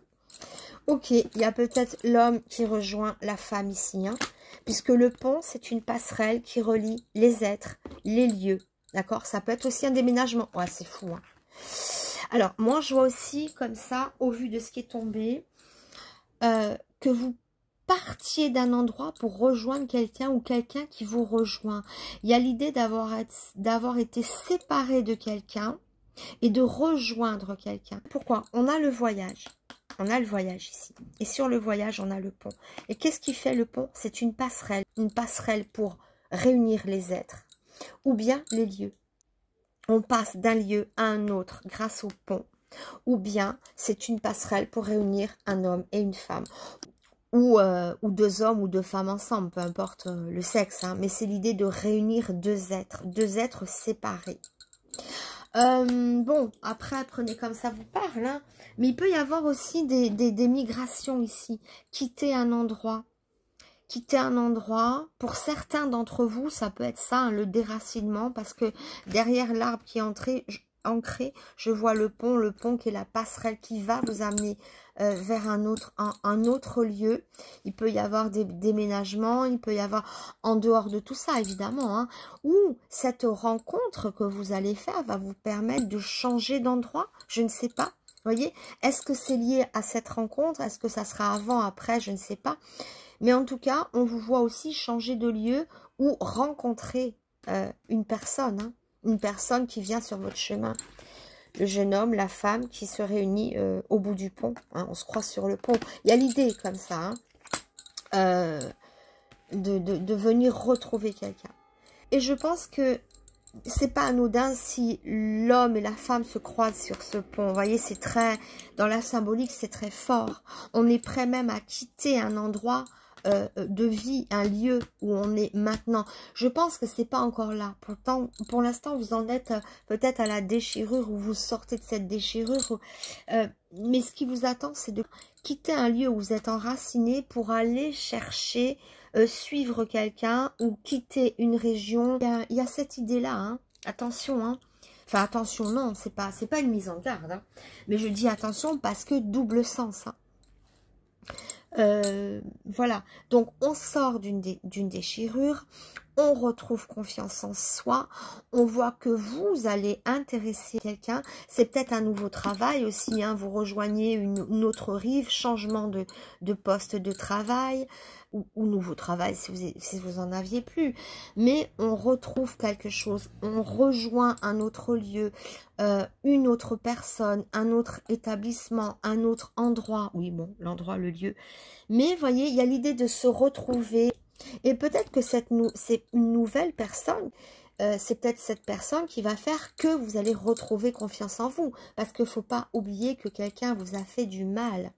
Ok, il y a peut-être l'homme qui rejoint la femme ici, hein, puisque le pont, c'est une passerelle qui relie les êtres, les lieux, d'accord? Ça peut être aussi un déménagement. Ouais, c'est fou, hein. Alors, moi, je vois aussi, comme ça, au vu de ce qui est tombé, que vous partiez d'un endroit pour rejoindre quelqu'un ou quelqu'un qui vous rejoint. Il y a l'idée d'avoir été séparé de quelqu'un et de rejoindre quelqu'un. Pourquoi? On a le voyage. On a le voyage ici. Et sur le voyage, on a le pont. Et qu'est-ce qui fait le pont? C'est une passerelle. Une passerelle pour réunir les êtres. Ou bien les lieux. On passe d'un lieu à un autre grâce au pont. Ou bien c'est une passerelle pour réunir un homme et une femme. Ou deux hommes ou deux femmes ensemble. Peu importe le sexe. Hein, mais c'est l'idée de réunir deux êtres séparés. Bon, après, prenez comme ça vous parle, hein. Mais il peut y avoir aussi des migrations ici. Quitter un endroit. Quitter un endroit. Pour certains d'entre vous, ça peut être ça, hein, le déracinement, parce que derrière l'arbre qui est ancré, je vois le pont qui est la passerelle qui va vous amener vers un autre lieu. Il peut y avoir des déménagements, il peut y avoir, en dehors de tout ça évidemment, hein, ou cette rencontre que vous allez faire va vous permettre de changer d'endroit, je ne sais pas. Voyez, est-ce que c'est lié à cette rencontre? Est-ce que ça sera avant, après? Je ne sais pas. Mais en tout cas, on vous voit aussi changer de lieu ou rencontrer une personne, hein, une personne qui vient sur votre chemin. Le jeune homme, la femme qui se réunit au bout du pont. Hein, on se croise sur le pont. Il y a l'idée comme ça, hein, de venir retrouver quelqu'un. Et je pense que c'est pas anodin si l'homme et la femme se croisent sur ce pont. Vous voyez, c'est très, dans la symbolique, c'est très fort. On est prêt même à quitter un endroit de vie, un lieu où on est maintenant. Je pense que c'est pas encore là. Pourtant, pour l'instant, vous en êtes peut-être à la déchirure, ou vous sortez de cette déchirure. Mais ce qui vous attend, c'est de quitter un lieu où vous êtes enraciné pour aller chercher, suivre quelqu'un ou quitter une région. Il y a cette idée-là, hein. Attention, hein. Enfin, attention, non, c'est pas une mise en garde, hein. Mais je dis attention parce que double sens, hein. Voilà, donc on sort d'une déchirure, on retrouve confiance en soi, on voit que vous allez intéresser quelqu'un, c'est peut-être un nouveau travail aussi, hein, vous rejoignez une autre rive, changement de poste de travail, ou nouveau travail si vous en aviez plus, mais on retrouve quelque chose, on rejoint un autre lieu, une autre personne, un autre établissement, un autre endroit, oui bon, l'endroit, le lieu, mais voyez, il y a l'idée de se retrouver. Et peut-être que c'est une nouvelle personne, c'est peut-être cette personne qui va faire que vous allez retrouver confiance en vous. Parce qu'il ne faut pas oublier que quelqu'un vous a fait du mal.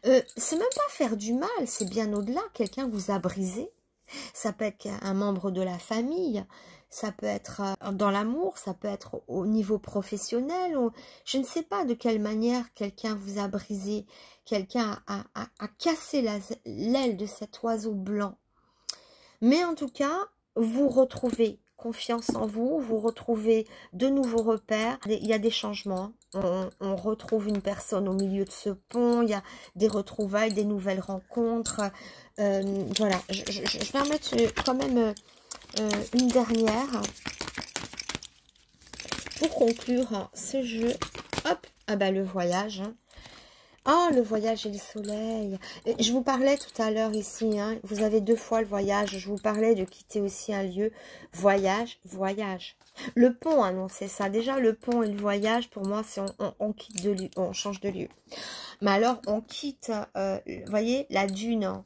C'est même pas faire du mal, c'est bien au-delà. Quelqu'un vous a brisé. Ça peut être un membre de la famille, ça peut être dans l'amour, ça peut être au niveau professionnel. Je ne sais pas de quelle manière quelqu'un vous a brisé, quelqu'un a cassé l'aile de cet oiseau blanc. Mais en tout cas, vous retrouvez confiance en vous, vous retrouvez de nouveaux repères. Il y a des changements. On retrouve une personne au milieu de ce pont, il y a des retrouvailles, des nouvelles rencontres. Voilà, je vais en mettre quand même une dernière pour conclure ce jeu. Hop, ah bah le voyage. Oh, le voyage et le soleil. Je vous parlais tout à l'heure ici, hein, vous avez 2 fois le voyage. Je vous parlais de quitter aussi un lieu. Voyage, voyage. Le pont annonçait ça. Déjà, le pont et le voyage, pour moi, c'est on quitte de lieu, on change de lieu. Mais alors, on quitte, vous voyez, la dune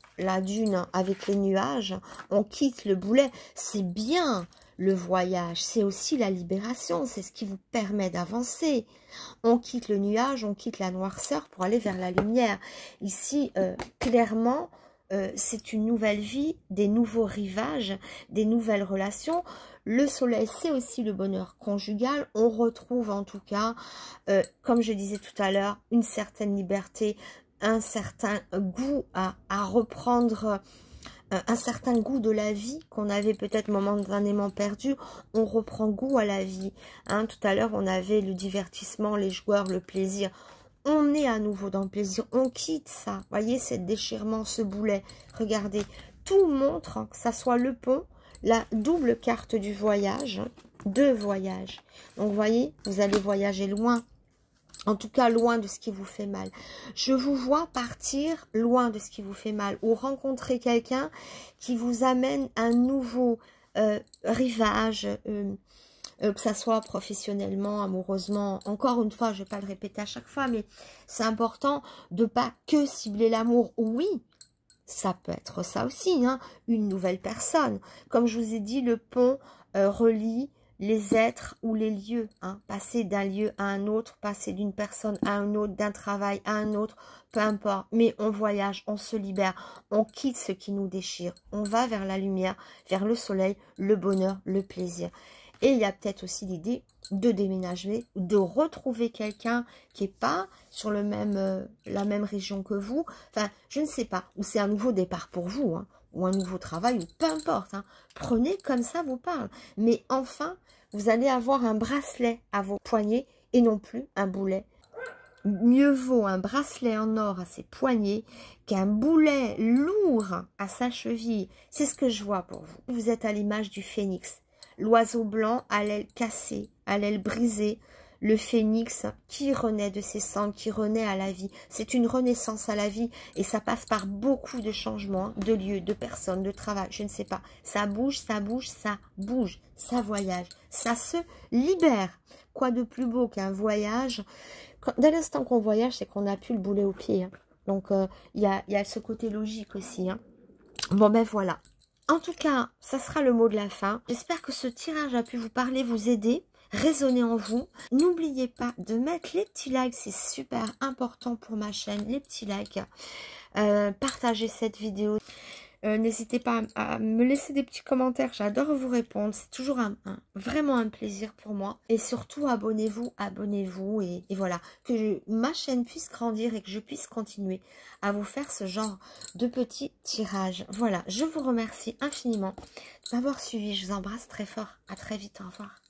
avec les nuages. On quitte le boulet. C'est bien. Le voyage, c'est aussi la libération, c'est ce qui vous permet d'avancer. On quitte le nuage, on quitte la noirceur pour aller vers la lumière. Ici, clairement, c'est une nouvelle vie, des nouveaux rivages, des nouvelles relations. Le soleil, c'est aussi le bonheur conjugal. On retrouve en tout cas, comme je disais tout à l'heure, une certaine liberté, un certain goût à reprendre... un certain goût de la vie qu'on avait peut-être momentanément perdu, on reprend goût à la vie. Hein, tout à l'heure, on avait le divertissement, les joueurs, le plaisir. On est à nouveau dans le plaisir, on quitte ça. Voyez, ce déchirement, ce boulet. Regardez, tout montre, hein, que ça soit le pont, la double carte du voyage, 2 voyages. Donc, vous voyez, vous allez voyager loin. En tout cas, loin de ce qui vous fait mal. Je vous vois partir loin de ce qui vous fait mal. Ou rencontrer quelqu'un qui vous amène un nouveau rivage, que ça soit professionnellement, amoureusement. Encore une fois, je ne vais pas le répéter à chaque fois, mais c'est important de ne pas que cibler l'amour. Oui, ça peut être ça aussi, hein, une nouvelle personne. Comme je vous ai dit, le pont relie les êtres ou les lieux, hein, passer d'un lieu à un autre, passer d'une personne à un autre, d'un travail à un autre, peu importe, mais on voyage, on se libère, on quitte ce qui nous déchire, on va vers la lumière, vers le soleil, le bonheur, le plaisir. Et il y a peut-être aussi l'idée de déménager, de retrouver quelqu'un qui n'est pas sur la même région que vous, enfin, je ne sais pas, ou c'est un nouveau départ pour vous, hein, ou un nouveau travail, ou peu importe, hein. Prenez comme ça vous parle. Mais enfin, vous allez avoir un bracelet à vos poignets et non plus un boulet. Mieux vaut un bracelet en or à ses poignets qu'un boulet lourd à sa cheville. C'est ce que je vois pour vous. Vous êtes à l'image du phénix. L'oiseau blanc à l'aile cassée, à l'aile brisée. Le phénix qui renaît de ses cendres, qui renaît à la vie. C'est une renaissance à la vie et ça passe par beaucoup de changements, de lieux, de personnes, de travail, je ne sais pas. Ça bouge, ça bouge, ça bouge, ça voyage, ça se libère. Quoi de plus beau qu'un voyage? Dès l'instant qu'on voyage, c'est qu'on n'a plus le boulet au pied. Hein. Donc, il y a ce côté logique aussi. Hein. Bon, ben voilà. En tout cas, ça sera le mot de la fin. J'espère que ce tirage a pu vous parler, vous aider. Résonnez en vous. N'oubliez pas de mettre les petits likes, c'est super important pour ma chaîne, les petits likes. Partagez cette vidéo. N'hésitez pas à me laisser des petits commentaires, j'adore vous répondre. C'est toujours vraiment un plaisir pour moi. Et surtout, abonnez-vous et voilà. Que ma chaîne puisse grandir et que je puisse continuer à vous faire ce genre de petits tirages. Voilà, je vous remercie infiniment de m'avoir suivi. Je vous embrasse très fort. À très vite, au revoir.